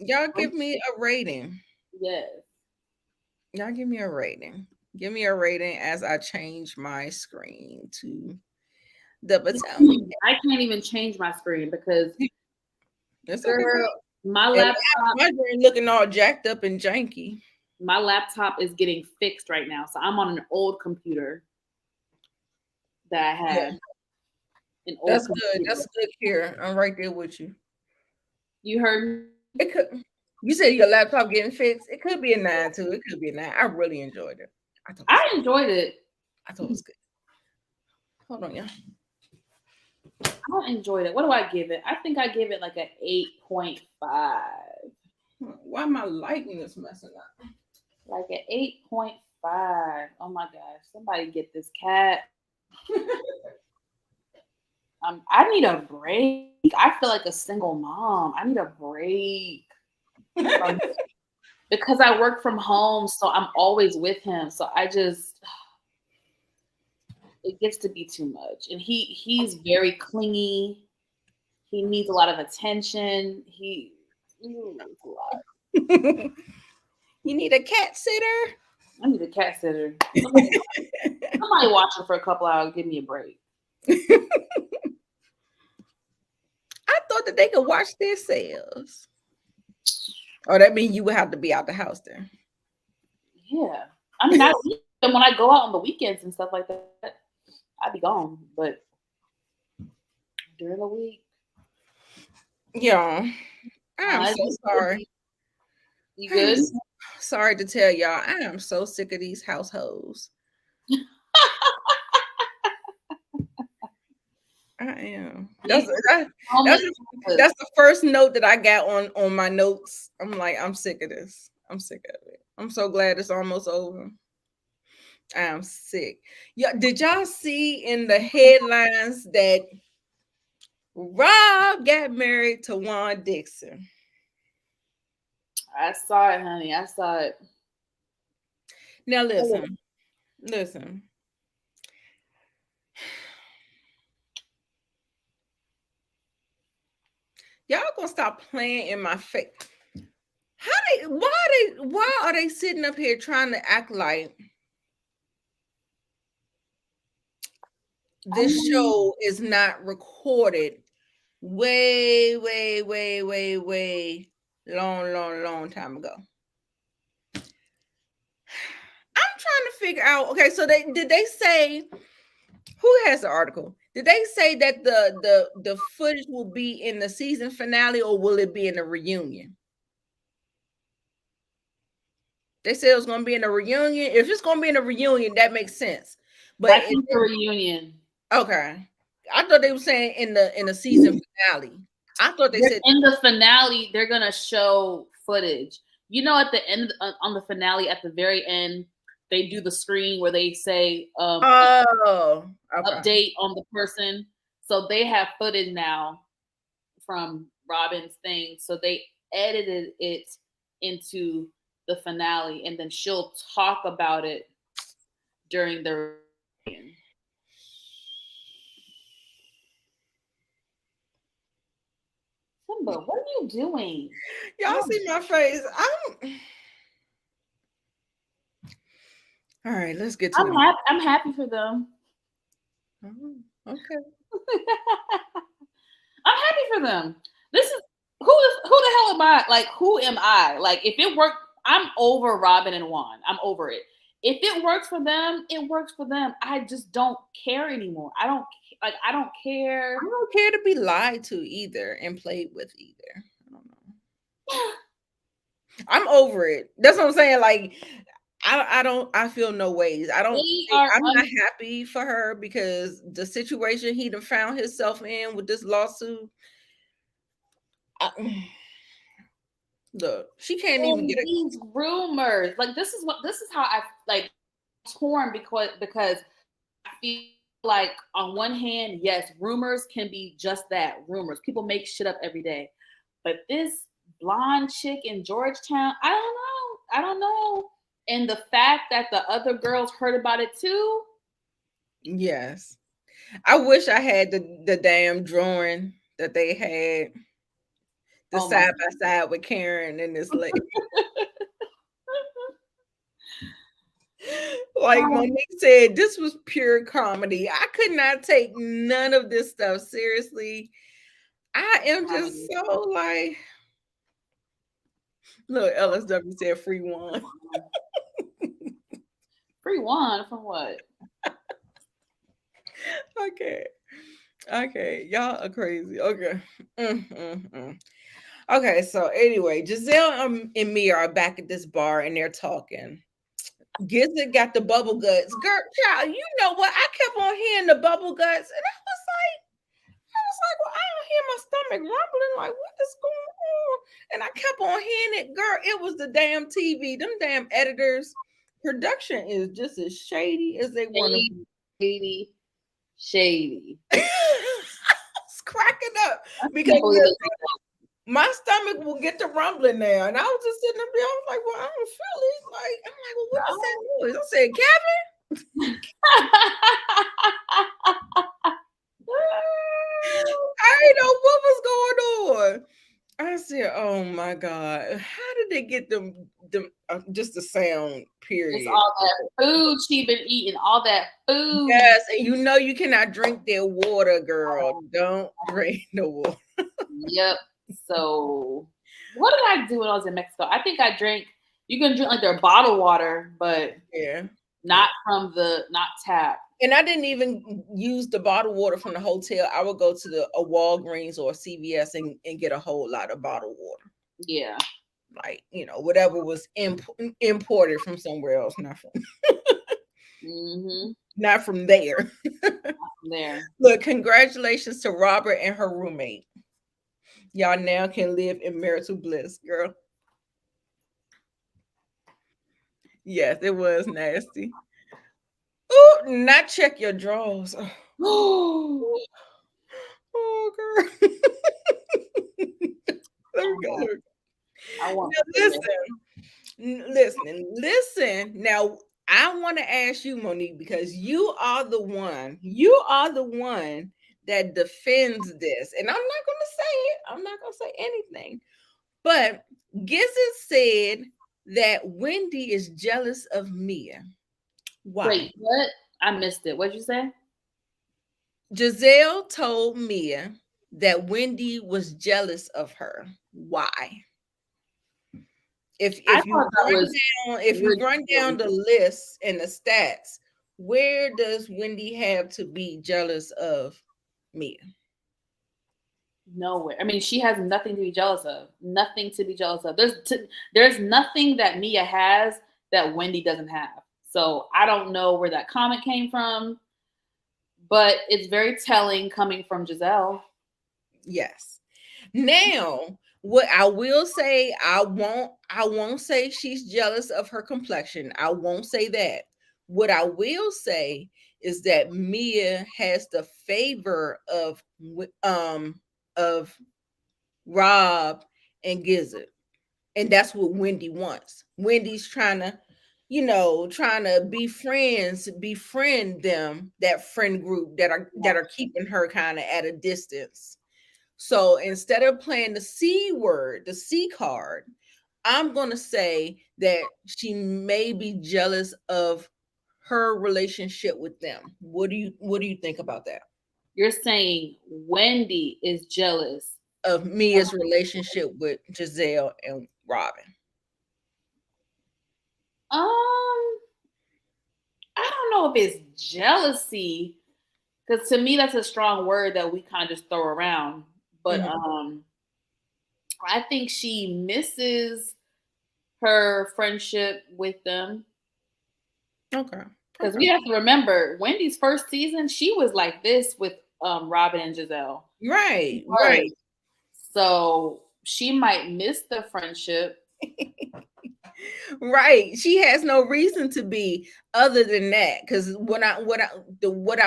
Y'all give me a rating.
Yes.
Y'all give me a rating. Give me a rating as I change my screen to the battalion.
I can't even change my screen because
girl,
my laptop
looking all jacked up and janky.
My laptop is getting fixed right now. So I'm on an old computer that I had.
Yeah. That's good. That's good here. I'm right there with you.
You heard
me? You said your laptop getting fixed. It could be a 9 too. It could be a 9. I really enjoyed it.
I enjoyed it.
I thought it was good. Hold on, y'all.
I enjoyed it. What do I give it? I think I give it like an 8.5.
Why my lighting is messing up?
Like an 8.5. Oh my gosh. Somebody get this cat. I need a break. I feel like a single mom. I need a break from because I work from home, so I'm always with him. So I just it gets to be too much. And he's very clingy. He needs a lot of attention. He needs a lot.
You need a cat sitter?
I need a cat sitter. Somebody watch him for a couple hours. Give me a break.
I thought that they could watch themselves. Oh, that means you would have to be out the house then.
Yeah. I mean, I see him when I go out on the weekends and stuff like that. I'd be gone, but during the week.
Yeah. I'm so sorry.
You good?
Sorry to tell y'all, I am so sick of these households. I am. That's the first note that I got on my notes. I'm like, I'm sick of this. I'm sick of it. I'm so glad it's almost over. I am sick. Yeah, did y'all see in the headlines that RHOP got married to Juan Dixon?
I saw it, honey. I saw it.
Now listen. Y'all gonna stop playing in my face. Why are they sitting up here trying to act like this show is not recorded way long time ago? I'm trying to figure out. Okay, so did they say, who has the article? Did they say that the footage will be in the season finale, or will it be in the reunion? They said it was going to be in a reunion. If it's going to be in a reunion, that makes sense. But
I think the reunion.
Okay, I thought they were saying in the season finale. I thought they said
in the finale they're gonna show footage. You know, at the end on the finale, at the very end, they do the screen where they say update on the person. So they have footage now from Robin's thing. So they edited it into the finale, and then she'll talk about it during the reunion. Simba, what are you doing?
Y'all see my face. All right, let's get to
I'm happy for them.
Okay.
I'm happy for them. This is who the hell am I? Like, who am I? Like, if it worked, I'm over Robin and Juan. I'm over it. If it works for them, it works for them. I just don't care anymore. I don't care.
I don't care to be lied to either and played with either. I don't know. I'm over it. That's what I'm saying. Like, I feel no ways. I'm not happy for her because the situation he done found himself in with this lawsuit. Look, she can't even get
these rumors. Like, this is how I like torn because I feel like on one hand, yes, rumors can be just that, rumors. People make shit up every day. But this blonde chick in Georgetown, I don't know. And the fact that the other girls heard about it too.
Yes. I wish I had the damn drawing that they had. The side by side with Karen and this lady. Like Monique said, this was pure comedy. I could not take none of this stuff seriously. I am just so like, look, LSW said free one.
Free one from what?
Okay, y'all are crazy. Okay. Okay, so anyway, Giselle and Mia are back at this bar and they're talking. Gizzard got the bubble guts. Girl, child, you know what? I kept on hearing the bubble guts, and I was stomach rumbling, like, what is going on? And I kept on hearing it, girl. It was the damn TV. Them damn editors. Production is just as shady as they want to be.
Shady, shady.
I was cracking up
I
because
can't believe it.
my stomach will get to rumbling now. And I was just sitting there, I was like, well, I don't feel it. Like, I'm like, well, what is that noise? I said, Kevin, I didn't know what was going on. I said, oh my God. How did they get them just the sound, period?
It's all that food she been eating, all that food.
Yes, and you know you cannot drink their water, girl. Don't drink the water.
Yep. So what did I do when I was in Mexico? I think I drank, you can drink like their bottled water, but
Yeah.
not tap.
And I didn't even use the bottled water from the hotel. I would go to a Walgreens or a CVS and get a whole lot of bottled water.
Yeah.
Like, you know, whatever was imported from somewhere else, not from not from there.
There.
Look, congratulations to Robert and her roommate. Y'all now can live in marital bliss, girl. Yes, it was nasty. Oh, not check your drawers. Oh, girl. Let me go.
I want
Now, listen. Now, I want to ask you, Monique, because you are the one that defends this. And I'm not going to say it. I'm not going to say anything. But Gizzard said that Wendy is jealous of Mia. Why?
Wait, what? I missed it. What'd you say?
Giselle told Mia that Wendy was jealous of her. Why? If you run down the list and the stats, where does Wendy have to be jealous of Mia?
Nowhere. I mean, she has nothing to be jealous of. Nothing to be jealous of. There's nothing that Mia has that Wendy doesn't have. So I don't know where that comment came from, but it's very telling coming from Giselle.
Yes. Now, what I will say, I won't say she's jealous of her complexion. I won't say that. What I will say is that Mia has the favor of Rob and Gizzard. And that's what Wendy wants. Wendy's trying to befriend them, that friend group that are keeping her kind of at a distance. So instead of playing the C word, the C card, I'm going to say that she may be jealous of her relationship with them. What do you think about that?
You're saying Wendy is jealous
of Mia's relationship with Giselle and Robin?
I don't know if it's jealousy, because to me that's a strong word that we kind of just throw around. But I think she misses her friendship with them.
Okay.
Because we have to remember, Wendy's first season, she was like this with Robin and Giselle.
Right.
So she might miss the friendship.
Right. She has no reason to be other than that. Because what I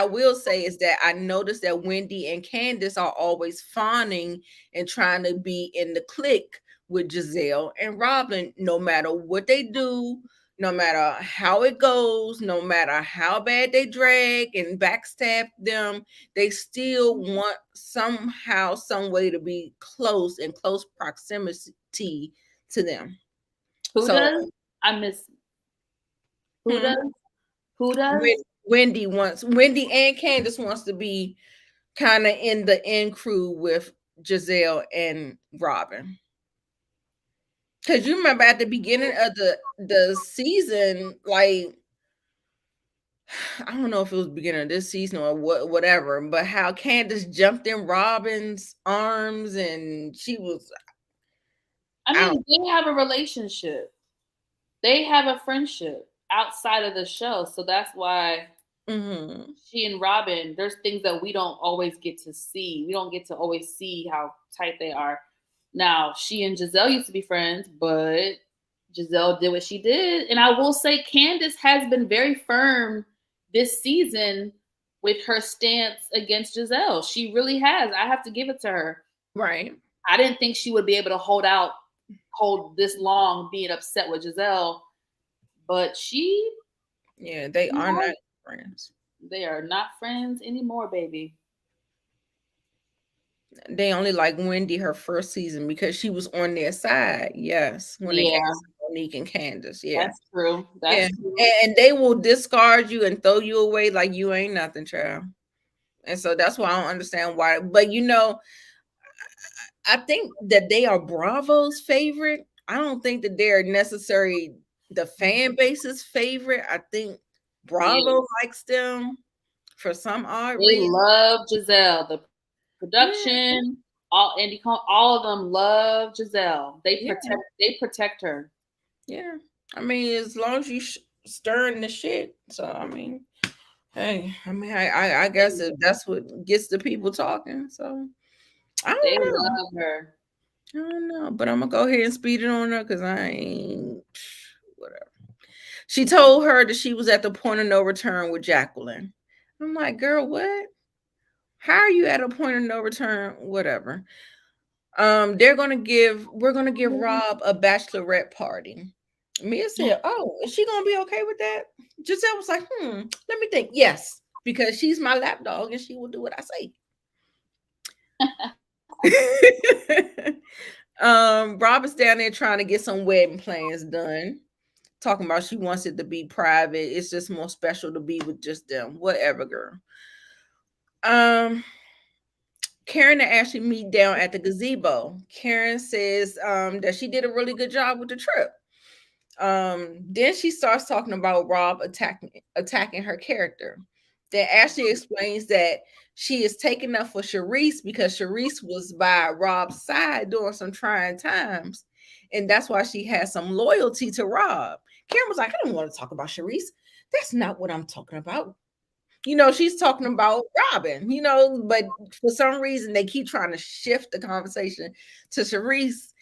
will say is that I noticed that Wendy and Candace are always fawning and trying to be in the clique with Giselle and Robin, no matter what they do, no matter how it goes, no matter how bad they drag and backstab them, they still want somehow, some way to be close, in close proximity to them.
Who does? I miss. Who does? Who does?
Wendy and Candace wants to be kind of in the end crew with Giselle and Robin. Because you remember at the beginning of the season, like, I don't know if it was the beginning of this season or whatever, but how Candace jumped in Robin's arms and she was.
I mean, they have a relationship. They have a friendship outside of the show. So that's why
Mm-hmm.
She and Robin, there's things that we don't always get to see. We don't get to always see how tight they are. Now, she and Giselle used to be friends, but Giselle did what she did. And I will say Candace has been very firm this season with her stance against Giselle. She really has. I have to give it to her.
Right.
I didn't think she would be able to hold this long being upset with Giselle, but
Yeah, they are not friends.
they are not friends anymore, baby.
They only like Wendy her first season because she was on their side. Yes, when it came
Yeah,
to Monique and Candace. Yeah,
that's true.
yeah,
That's true.
and they will discard you and throw you away like you ain't nothing, child. And so that's why I don't understand why. But I think that they are Bravo's favorite. I don't think that they're necessarily the fan base's favorite. I think
Yeah.
Bravo likes them for some odd
They
reason.
love Giselle. The
Yeah,
production, all of them love Giselle.
yeah,
They protect her.
yeah. I mean, as long as you stirring the shit. So I mean, hey, I mean, I guess if that's what gets the people talking. So I
They
don't know.
love her.
I don't know, but I'm gonna go ahead and speed it on her because I ain't whatever. She told her that she was at the point of no return with Jacqueline. I'm like, girl, what? How are you at a point of no return? Whatever. We're gonna give Rob a bachelorette party. Mia said, "Oh, is she gonna be okay with that?" Giselle was like, let me think. Yes, because she's my lapdog and she will do what I say. Rob is down there trying to get some wedding plans done. Talking about she wants it to be private. It's just more special to be with just them. Whatever, girl. Um, Karen and Ashley meet down at the gazebo. Karen says that she did a really good job with the trip. Then she starts talking about Rob attacking her character. Then Ashley explains that she is taking up for Sharice because Sharice was by Rob's side during some trying times. And that's why she has some loyalty to Rob. Karen was like, I don't want to talk about Sharice. That's not what I'm talking about. She's talking about Robin, but for some reason they keep trying to shift the conversation to Sharice,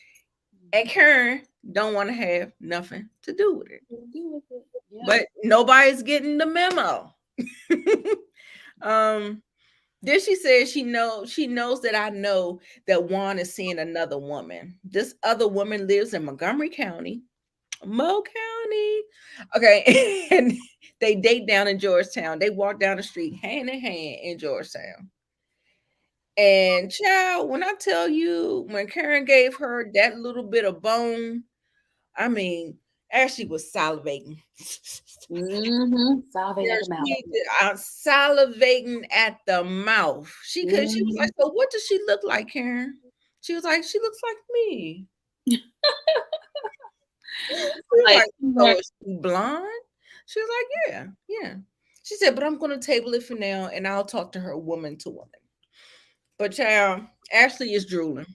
and Karen don't want to have nothing to do with it.
Yeah.
But nobody's getting the memo. um, then she says she knows that I know that Juan is seeing another woman. This other woman lives in Montgomery County. Mo County. Okay. And they date down in Georgetown. They walk down the street hand in hand in Georgetown. And child, when I tell you, when Karen gave her that little bit of bone, I mean, Ashley was salivating.
Salving
Yeah,
at the mouth.
she salivating at the mouth. She was like,
Mhm.
so what does she look like, Karen? She was like, she looks like me. She was
Like,
like, so is she blonde? She was like, yeah, yeah. She said, but I'm gonna table it for now and I'll talk to her woman to woman. But child, Ashley is drooling.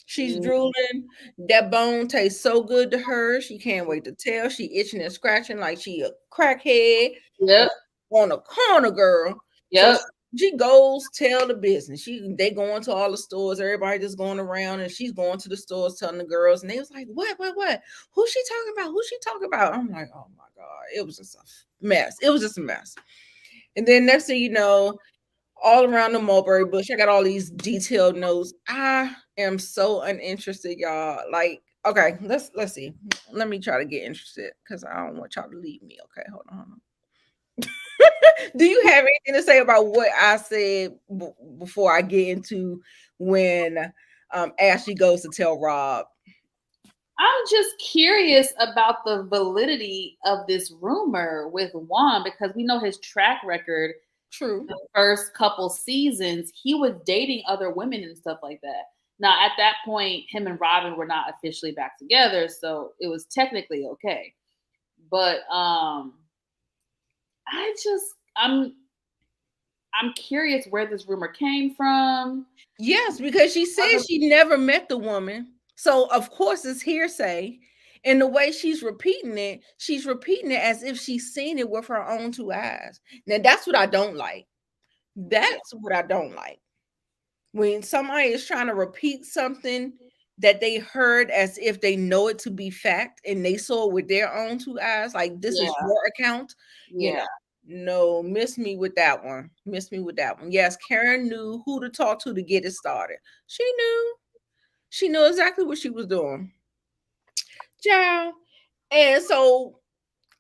She's
mm,
drooling. That bone tastes so good to her. She can't wait to tell. She itching and scratching like she a crackhead
yep,
on a corner, girl. So
yep.
she goes tell the business. They going to all the stores. Everybody just going around, and she's going to the stores telling the girls. And they was like, "What? Who's she talking about? Who's she talking about?" I'm like, "Oh my god!" It was just a mess. It was just a mess. And then next thing you know, all around the mulberry bush, I got all these detailed notes. I am so uninterested, y'all. Like, okay, let's see. Let me try to get interested because I don't want y'all to leave me. Okay, hold on. Do you have anything to say about what I said before I get into when Ashley goes to tell Rob?
I'm just curious about the validity of this rumor with Juan because we know his track record.
True.
The first couple seasons, he was dating other women and stuff like that. Now, at that point, him and Robin were not officially back together, so it was technically okay. But I just I'm curious where this rumor came from.
Yes, because she said she never met the woman. So of course it's hearsay. And the way she's repeating it as if she's seen it with her own two eyes. Now that's what I don't like. That's what I don't like. When somebody is trying to repeat something that they heard as if they know it to be fact and they saw it with their own two eyes, like this is your account, you know. No, miss me with that one. Miss me with that one. Yes, Karen knew who to talk to get it started. She knew. She knew exactly what she was doing. Child. And so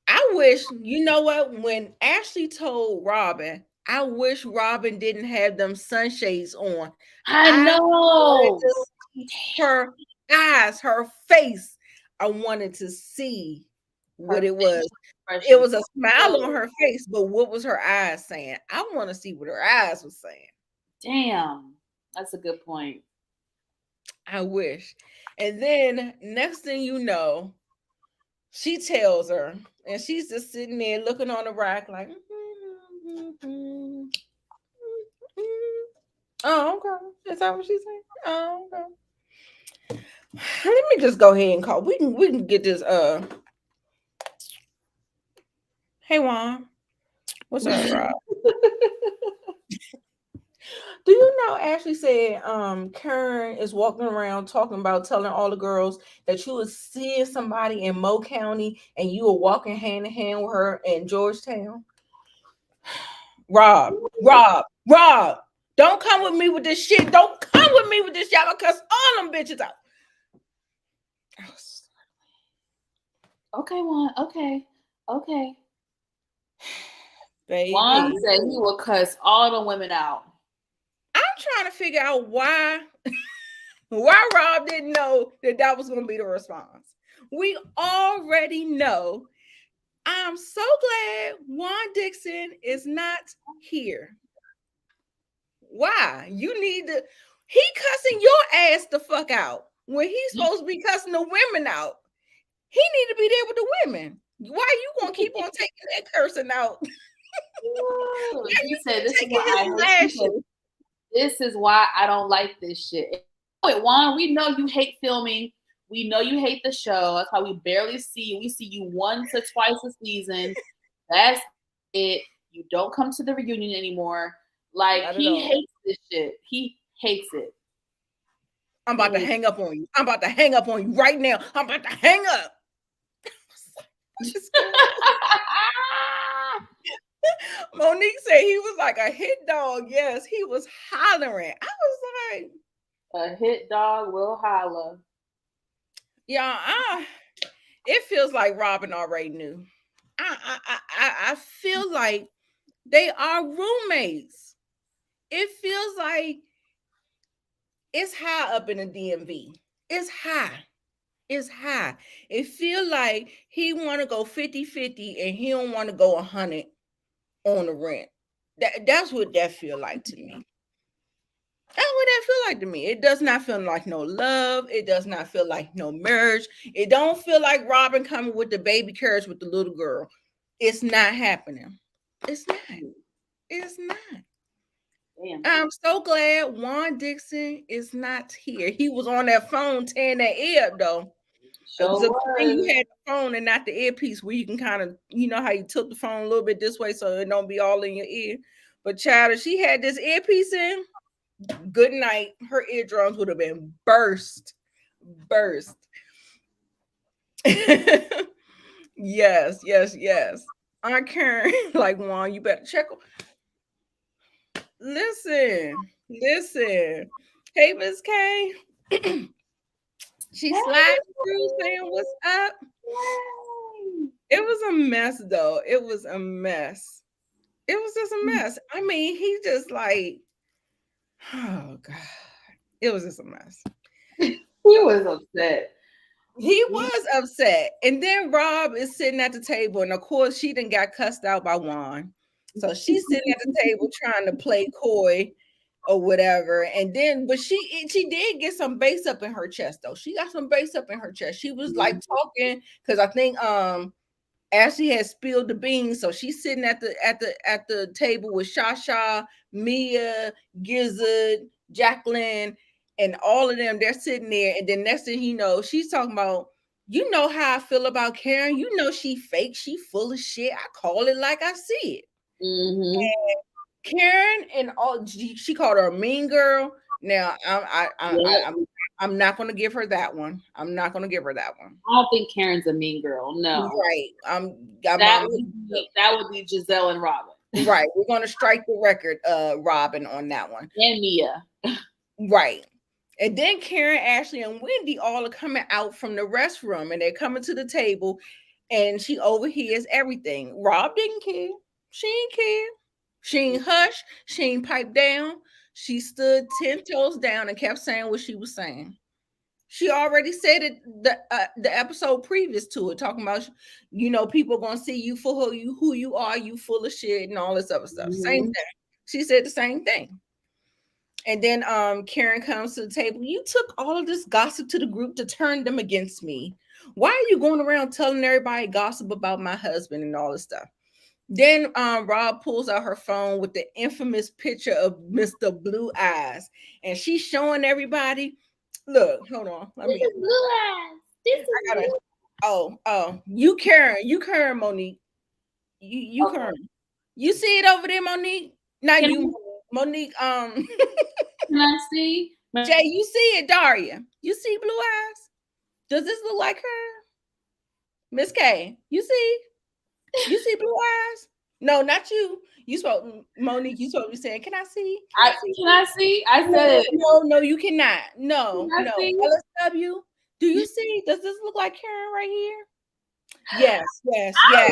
I wish, you know what, when Ashley told Robin, I wish Robin didn't have them sunshades on.
I
I wanted
know.
to see her eyes, her face. I wanted to see what it was. It was a smile on her face, but what was her eyes saying? I want to see what her eyes was saying.
Damn. That's a good point.
I wish. And then next thing you know, she tells her, and she's just sitting there looking on the rack like, oh, okay. Is that what she's saying? Oh, okay. Let me just go ahead and call. We can get this. Hey Juan, what's up, Rob? Do you know Ashley said Karen is walking around talking about telling all the girls that you was seeing somebody in Mo County and you were walking hand in hand with her in Georgetown? Rob, don't come with me with this shit. Don't come with me with this shit. I'm gonna cuss all them bitches out.
Okay, Juan. Okay.
Baby.
Juan said he will cuss all the women out.
I'm trying to figure out why Rob didn't know that was going to be the response. We already know. I'm so glad Juan Dixon is not here. Why? You need to. He cussing your ass the fuck out when he's supposed to be cussing the women out. He need to be there with the women. Why are you gonna keep on taking that cursing out?
He said, this is why I don't like this shit. Wait, Juan, we know you hate filming. We know you hate the show. That's why we barely see you. We see you once or twice a season. That's it. You don't come to the reunion anymore. Like, he hates this shit. He hates it.
I'm about to hang up on you. I'm about to hang up on you right now. I'm about to hang up. Monique said he was like a hit dog. Yes, he was hollering. I was like,
a hit dog will holler.
Yeah, it feels like Robin already knew. I feel like they are roommates. It feels like it's high up in the DMV. It's high. It's high. It feel like he want to go 50-50 and he don't want to go 100 on the rent. That's what that feel like to me. That's what that feel like to me. It does not feel like no love. It does not feel like no marriage. It don't feel like Robin coming with the baby carriage with the little girl. It's not happening. It's not. It's not. Damn. I'm so glad Juan Dixon is not here. He was on that phone tearing that ear up though. So you had the phone and not the earpiece where you can kind of, you know how you tilt the phone a little bit this way so it don't be all in your ear. But child, if she had this earpiece in, good night. Her eardrums would have been burst. Yes. Aunt Karen, like Juan, you better check. Listen. Hey, Miss K. She slid through saying, "What's up?" It was a mess, though. It was a mess. It was just a mess. I mean, he just like, oh God. It was just a mess.
He was upset.
He was upset. And then Rob is sitting at the table. And of course, she done got cussed out by Juan. So she's sitting at the table trying to play coy or whatever. And then, but she did get some bass up in her chest, though. She got some bass up in her chest. She was like talking because I think Ashley had spilled the beans. So she's sitting at the table with Shasha, Mia, Gizzard, Jacqueline, and all of them. They're sitting there, and then next thing you know, she's talking about You know how I feel about Karen. You know she fake. She full of shit. I call it like I see it.
Mm-hmm.
Karen and all she called her a mean girl. Now
Yep.
I'm not gonna give her that one. I'm not gonna give her that one.
I don't think Karen's a mean girl. No.
Right. I'm
That would be Giselle and Robin.
right. We're gonna strike the record, Robin, on that one.
And Mia.
Right. And then Karen, Ashley, and Wendy all are coming out from the restroom and they're coming to the table and she overhears everything. Rob didn't care. She didn't care. She ain't hush. She ain't pipe down. She stood 10 toes down and kept saying what she was saying. She already said it the episode previous to it, talking about people gonna see you for who you are, you full of shit and all this other stuff. Same
Mm-hmm.
thing. She said the same thing. And then Karen comes to the table. You took all of this gossip to the group to turn them against me. Why are you going around telling everybody gossip about my husband and all this stuff? Then Rob pulls out her phone with the infamous picture of Mr. Blue Eyes, and she's showing everybody. Look, hold on.
This is Blue Eyes. This is
I gotta.
Blue.
Oh, you Karen, Monique. You
Okay.
Karen. You see it over there, Monique? Not
Can
you, Monique.
Can I see?
Jay, you see it, Daria. You see Blue Eyes? Does this look like her? Miss K, you see? You see Blue Eyes? No, not you. You spoke, Monique. You supposed to be saying, "Can I see?
Can I see? I said it.
No, you cannot. No.
Can I see?
LSW, do you see? Does this look like Karen right here? Yes.
I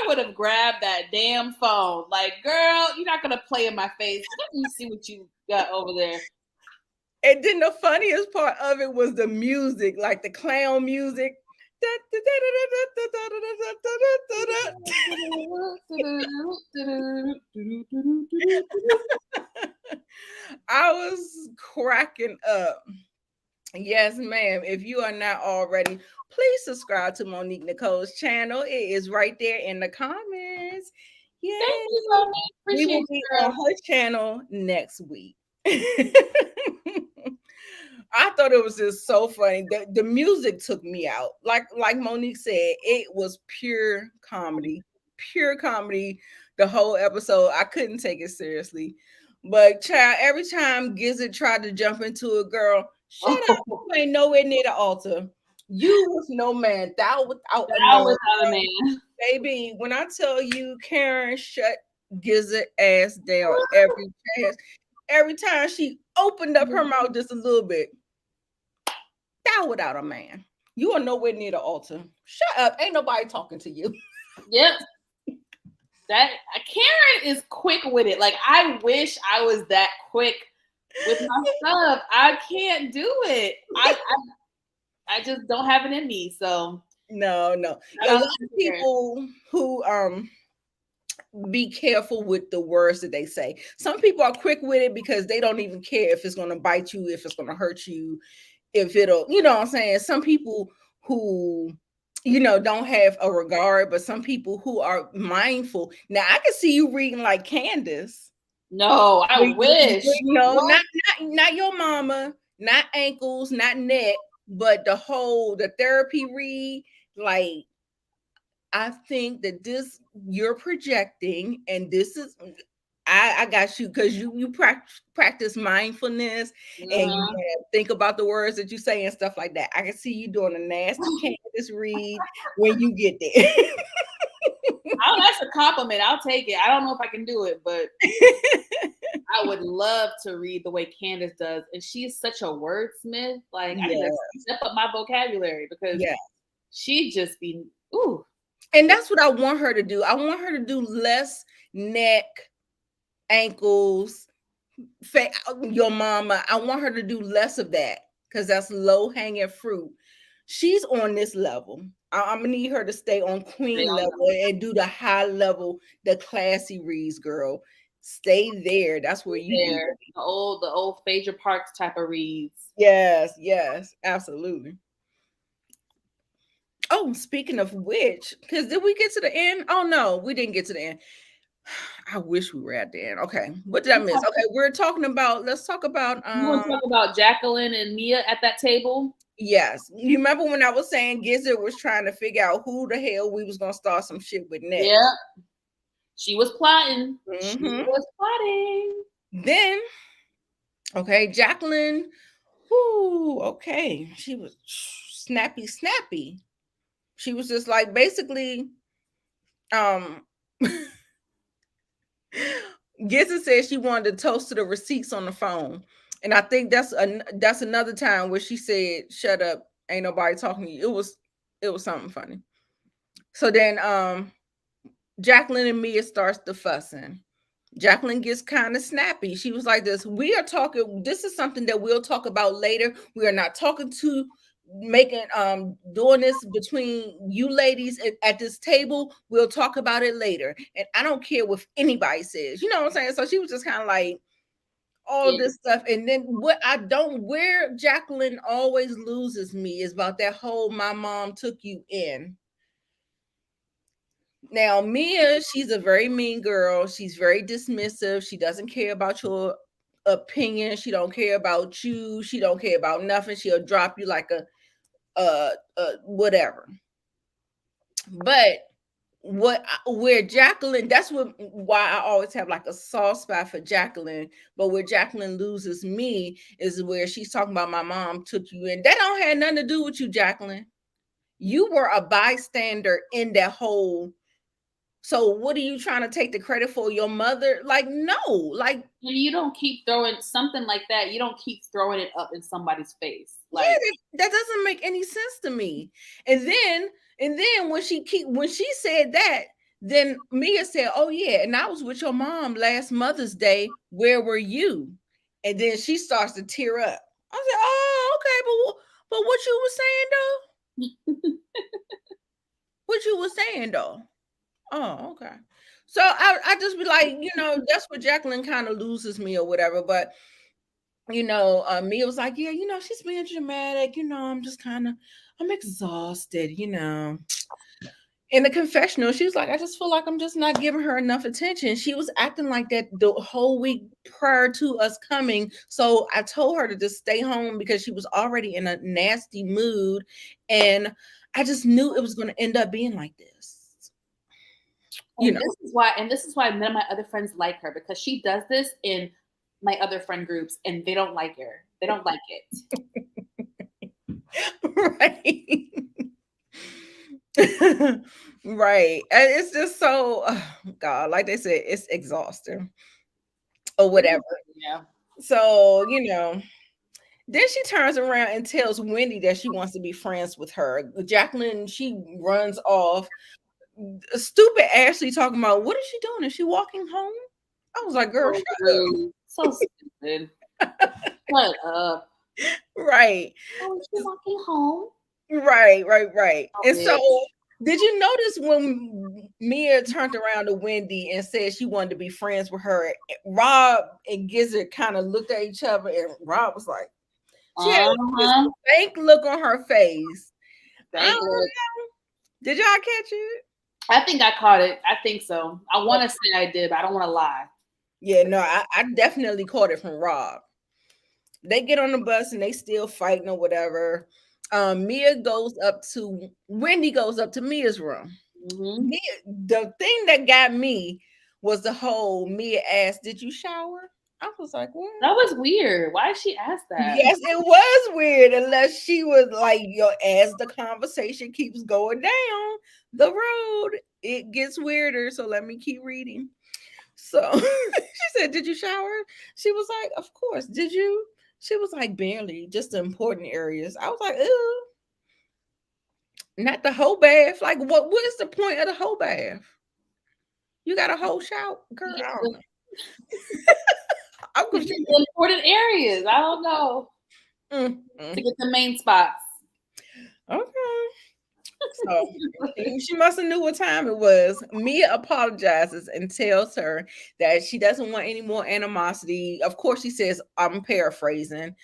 would have grabbed that damn phone. Like, girl, you're not gonna play in my face. Let me see what you got over there.
And then the funniest part of it was the music, like the clown music. I was cracking up. Yes, ma'am. If you are not already, please subscribe to Monique Nicole's channel. It is right there in the comments. Yeah.
Thank you, Monique.
We
Appreciate
will be
you.
on her channel next week. I thought it was just so funny. The music took me out. Like Monique said, it was pure comedy. Pure comedy. The whole episode. I couldn't take it seriously. But child, every time Gizzard tried to jump into a girl, shut up, you ain't nowhere near the altar. You was no man. Thou without
a man.
Baby, when I tell you Karen shut Gizzard ass down every time she opened up her mouth just a little bit. Thou without a man. You are nowhere near the altar. Shut up. Ain't nobody talking to you.
Yep. That Karen is quick with it. Like, I wish I was that quick with my stuff. I can't do it. I just don't have it in me. So
no. A lot of people who be careful with the words that they say. Some people are quick with it because they don't even care if it's going to bite you, if it's going to hurt you, if it'll, you know what I'm saying? Some people who don't have a regard, but some people who are mindful. Now I can see you reading like Candace.
No, I wish.
No, not your mama, not ankles, not neck, but the therapy read. Like, I think that this you're projecting, and this is I got you because you practice mindfulness and you think about the words that you say and stuff like that. I can see you doing a nasty Candace read when you get there.
Oh, that's a compliment. I'll take it. I don't know if I can do it, but I would love to read the way Candace does. And she's such a wordsmith. Like, I need to step up my vocabulary because she just be, ooh.
And that's what I want her to do. I want her to do less neck, ankles, your mama. I want her to do less of that because that's low hanging fruit. She's on this level. I'm gonna need her to stay on queen level and do the high level, the classy reads, girl. Stay there. That's where you
there. The old Phaedra Parks type of reads.
Yes, absolutely. Oh, speaking of which, because did we get to the end? Oh no, we didn't get to the end. I wish we were at the end. Okay, what did I miss? Okay, we're talking about. Let's talk about.
You want to talk about Jacqueline and Mia at that table?
Yes, you remember when I was saying Gizzard was trying to figure out who the hell we was gonna start some shit with next.
Yeah, she was plotting.
Mm-hmm.
She was plotting.
Then, okay, Jacqueline. Whoo, okay, she was snappy. She was just like basically, Gizzard said she wanted to toast to the receipts on the phone, and I think that's another time where she said, "Shut up, ain't nobody talking to you." It was something funny. So then, Jacqueline and Mia starts the fussing. Jacqueline gets kind of snappy. She was like this, we are talking, this is something that we'll talk about later. We are not talking to making doing this between you ladies at this table. We'll talk about it later. And I don't care what anybody says. You know what I'm saying? So she was just kind of like all this stuff. And then where Jacqueline always loses me is about that whole my mom took you in. Now, Mia, she's a very mean girl. She's very dismissive. She doesn't care about your opinion. She don't care about you. She don't care about nothing. She'll drop you like a whatever. But where Jacqueline, that's why I always have like a soft spot for Jacqueline. But where Jacqueline loses me is where she's talking about my mom took you in. That don't have nothing to do with you, Jacqueline. You were a bystander in that whole. So what are you trying to take the credit for? Your mother? Like, no, like.
And you don't keep throwing something like that. You don't keep throwing it up in somebody's face. Like,
yeah, that doesn't make any sense to me. And then when she said that, then Mia said, "Oh yeah, and I was with your mom last Mother's Day. Where were you?" And then she starts to tear up. I said, "Oh, okay, but what you were saying though? What you were saying though?" Oh, okay. So I just be like, that's where Jacqueline kind of loses me or whatever. But Mia was like, yeah, she's being dramatic. I'm exhausted. In the confessional, she was like, I just feel like I'm just not giving her enough attention. She was acting like that the whole week prior to us coming. So I told her to just stay home because she was already in a nasty mood. And I just knew it was going to end up being like this.
This is why none of my other friends like her, because she does this in my other friend groups and they don't like her. They don't like it.
Right. Right. And it's just so, God, like they said, it's exhausting or whatever.
Yeah.
So, then she turns around and tells Wendy that she wants to be friends with her. Jacqueline, she runs off. Stupid Ashley talking about, what is she doing? Is she walking home? I was like, girl, shut up.
So stupid. Shut up.
Right.
Oh, is she walking home?
Right.
Oh,
and so, did you notice when Mia turned around to Wendy and said she wanted to be friends with her, RHOP and Gizzard kind of looked at each other, and RHOP was like, she had this fake look on her face. Did y'all catch it?
I think I caught it. I think so. I want to say I did, but I don't want to lie.
Yeah, no, I definitely caught it from RHOP. They get on the bus and they still fighting or whatever. Wendy goes up to Mia's room.
Mm-hmm.
The thing that got me was the whole Mia asked, "Did you shower?" I was like, what?
That was weird. Why did she ask that?
Yes, it was weird, unless she was like, as the conversation keeps going down the road, it gets weirder. So let me keep reading. So she said, "Did you shower?" She was like, "Of course." "Did you?" She was like, "Barely, just the important areas." I was like, "Ew. Not the whole bath. Like, what is the point of the whole bath? You got a whole shower, girl." I don't know. I'm confused.
The important areas. I don't know. To get the main spots.
Okay. So she must have knew what time it was. Mia apologizes and tells her that she doesn't want any more animosity. Of course, she says, I'm paraphrasing.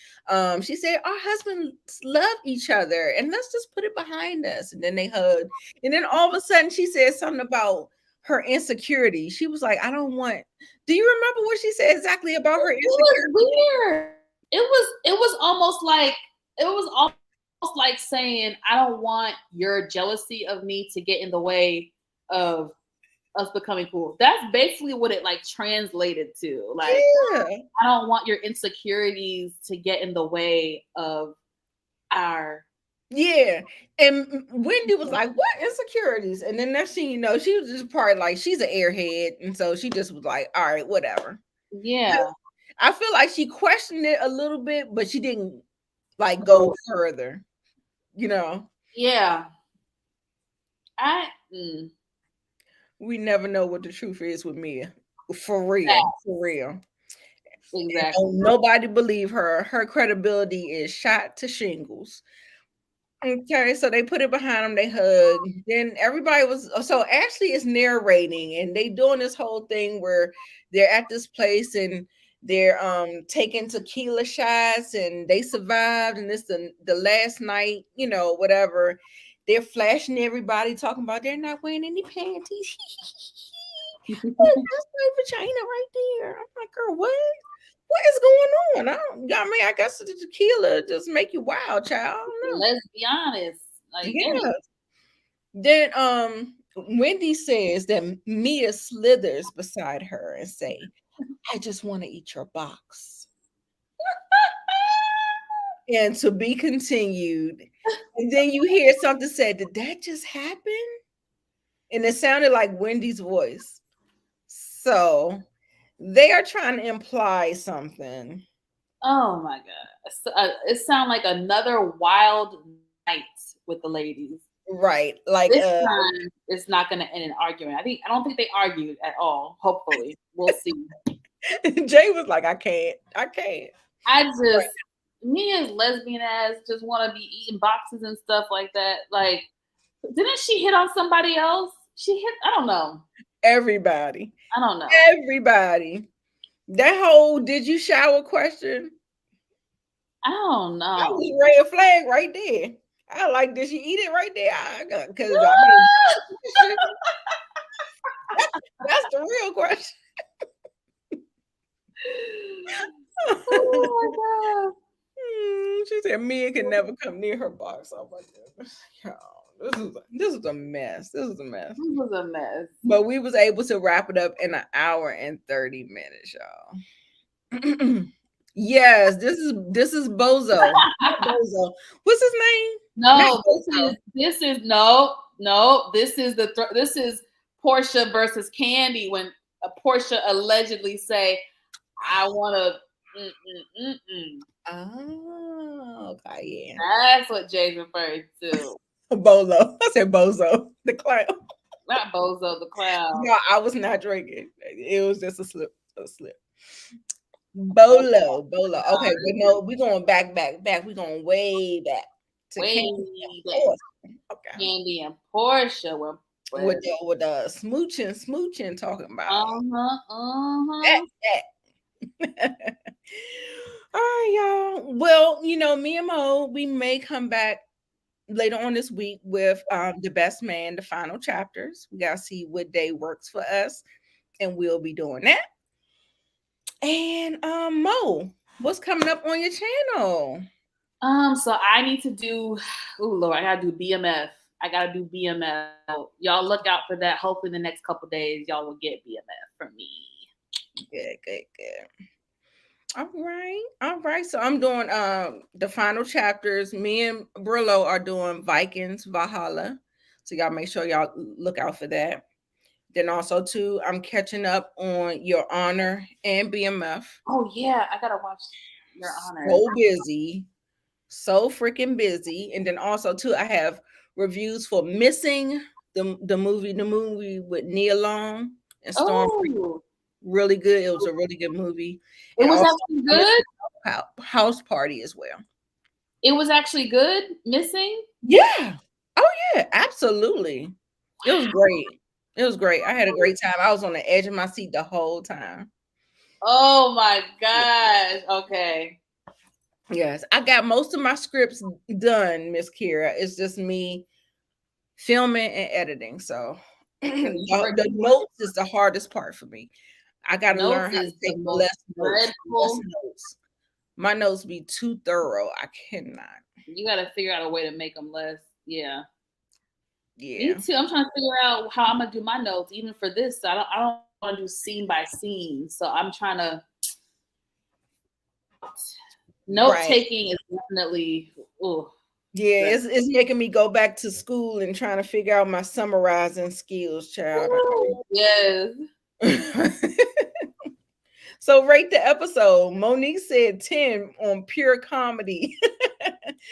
She said, our husbands love each other and let's just put it behind us. And then they hugged. And then all of a sudden she said something about her insecurity. She was like, I don't want. Do you remember what she said exactly about her
It was
insecurity?
weird. It was almost like saying, I don't want your jealousy of me to get in the way of us becoming cool. That's basically what it like translated to. Like,
Yeah.
I don't want your insecurities to get in the way of our.
Yeah. And Wendy was like, what insecurities? And then next thing you know, she was just probably like, she's an airhead. And so she just was like, all right, whatever.
Yeah.
I feel like she questioned it a little bit, but she didn't like go further, you know.
Yeah.
We never know what the truth is with Mia. For real. For real. And
Exactly.
don't nobody believe her. Her credibility is shot to shingles. Okay, so they put it behind them, they hug. Then everybody was so Ashley is narrating and they doing this whole thing where they're at this place and they're taking tequila shots and they survived and it's the last night, you know, whatever. They're flashing everybody talking about they're not wearing any panties. That's my vagina right there. I'm like, girl, what? What is going on? I mean, I guess the tequila just make you wild, child. I don't know.
Let's be honest. Like,
Yeah. Then Wendy says that Mia slithers beside her and say, I just want to eat your box. And to be continued. And then you hear something said, did that just happen? And it sounded like Wendy's voice. So they are trying to imply something.
oh my god, it sounds like another wild night with the ladies.
Right. Like
This time it's not going to end in argument. I don't think they argued at all. Hopefully, we'll see.
Jay was like, I can't.
I just me as lesbian ass just want to be eating boxes and stuff like that. Like, didn't she hit on somebody else? She hit. I don't know.
Everybody.
I don't know.
Everybody. That whole did you shower question?
I don't know.
That was red flag right there. I like, did she eat it right there? Because I mean, that's the real question.
Oh my god.
She said Mia can never come near her box. Oh my goodness. This is a mess. This is a mess.
This was a mess.
But we was able to wrap it up in an hour and 30 minutes, y'all. Yes, this is Bozo. Bozo. What's his name?
No, this is this is Portia versus Candy when Portia allegedly say, I want to.
Oh, okay, yeah.
That's what Jay's referring to.
Bolo. I said Bozo, the clown.
Not Bozo, the clown.
No, I was not drinking. It was just a slip. Bolo. Okay, but no, we're going back. We're going way back to Candy and Portia. Okay.
Candy and Portia were
with the smooching talking about. That. All right, y'all. Well, you know, me and Mo, we may come back later on this week with The Best Man, the final chapters. We gotta see what day works for us, and we'll be doing that. And Mo, what's coming up on your channel?
So I need to do. Oh Lord, I gotta do BMF. Y'all look out for that. Hopefully, in the next couple days, y'all will get BMF from me.
Good. All right. So I'm doing the final chapters. Me and Brillo are doing Vikings Valhalla. So y'all make sure y'all look out for that. Then also too, I'm catching up on Your Honor and BMF.
Oh yeah, I gotta watch Your Honor.
So freaking busy. And then also too, I have reviews for Missing, the movie with Nia Long and Storm. Really good. It was a really good movie.
It was actually good.
House Party as well.
It was actually good. Missing.
Yeah. Oh yeah. Absolutely. It was great. I had a great time. I was on the edge of my seat the whole time.
Oh my gosh. Okay.
Yes, I got most of my scripts done, Miss Kira. It's just me filming and editing. So The notes is the hardest part for me. I got to learn
Notes
how to
is
take
the most
less notes. Less
dreadful.
notes. My notes be too thorough. I cannot.
You got to figure out a way to make them less. Yeah. Me
Yeah.
too. I'm trying to figure out how I'm gonna do my notes, even for this. I don't want to do scene by scene. So I'm trying to. Note
Right.
taking is definitely. Ooh,
Yeah, it's making me go back to school and trying to figure out my summarizing skills, child.
yes.
So rate the episode. Monique said 10 on pure comedy.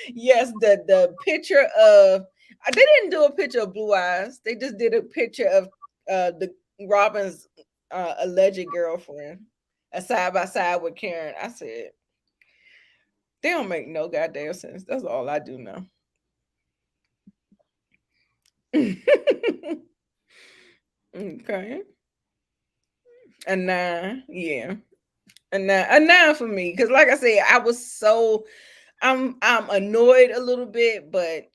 Yes, the picture of they didn't do a picture of Blue Eyes. They just did a picture of the Robin's alleged girlfriend, a side by side with Karen. I said they don't make no goddamn sense. That's all I do know. Okay. A 9, yeah. A 9 for me. Cause like I said, I'm annoyed a little bit, but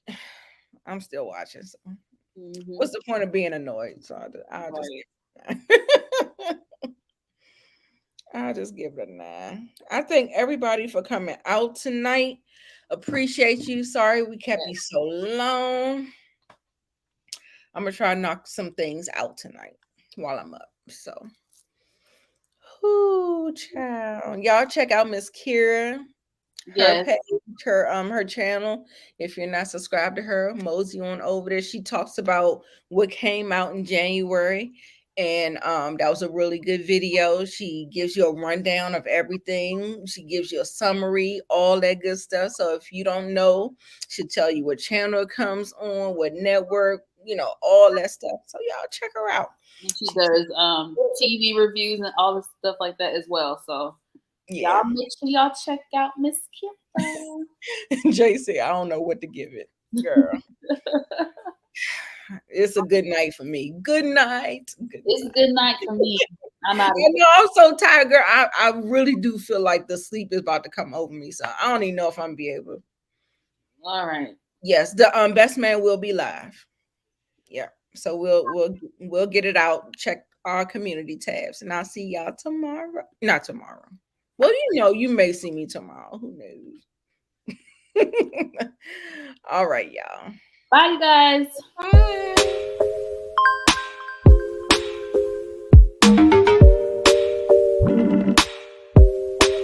I'm still watching. So what's the point of being annoyed? So I'll just I'll just give it a 9. I thank everybody for coming out tonight. Appreciate you. Sorry we kept you so long. I'm gonna try to knock some things out tonight while I'm up. So whoo, child. Y'all check out Miss Kira. Her
Yes.
page, her channel. If you're not subscribed to her, mosey on over there. She talks about what came out in January, and that was a really good video. She gives you a rundown of everything. She gives you a summary, all that good stuff. So if you don't know, she'll tell you what channel it comes on, what network, all that stuff. So y'all check her out.
And she does TV reviews and all this stuff like that as well. So
Yeah.
y'all make sure y'all check out Miss Kira.
Jay said, I don't know what to give it. Girl. It's a good night for me. Good night.
It's a good night for me. I'm out of
here. I'm so tired, girl. I really do feel like the sleep is about to come over me. So I don't even know if I'm be able.
All right.
Yes, the best man will be live. Yeah. So we'll get it out. Check our community tabs. And I'll see y'all tomorrow. Not tomorrow. Well, you may see me tomorrow. Who knows? All right, y'all.
Bye, you guys.
Bye.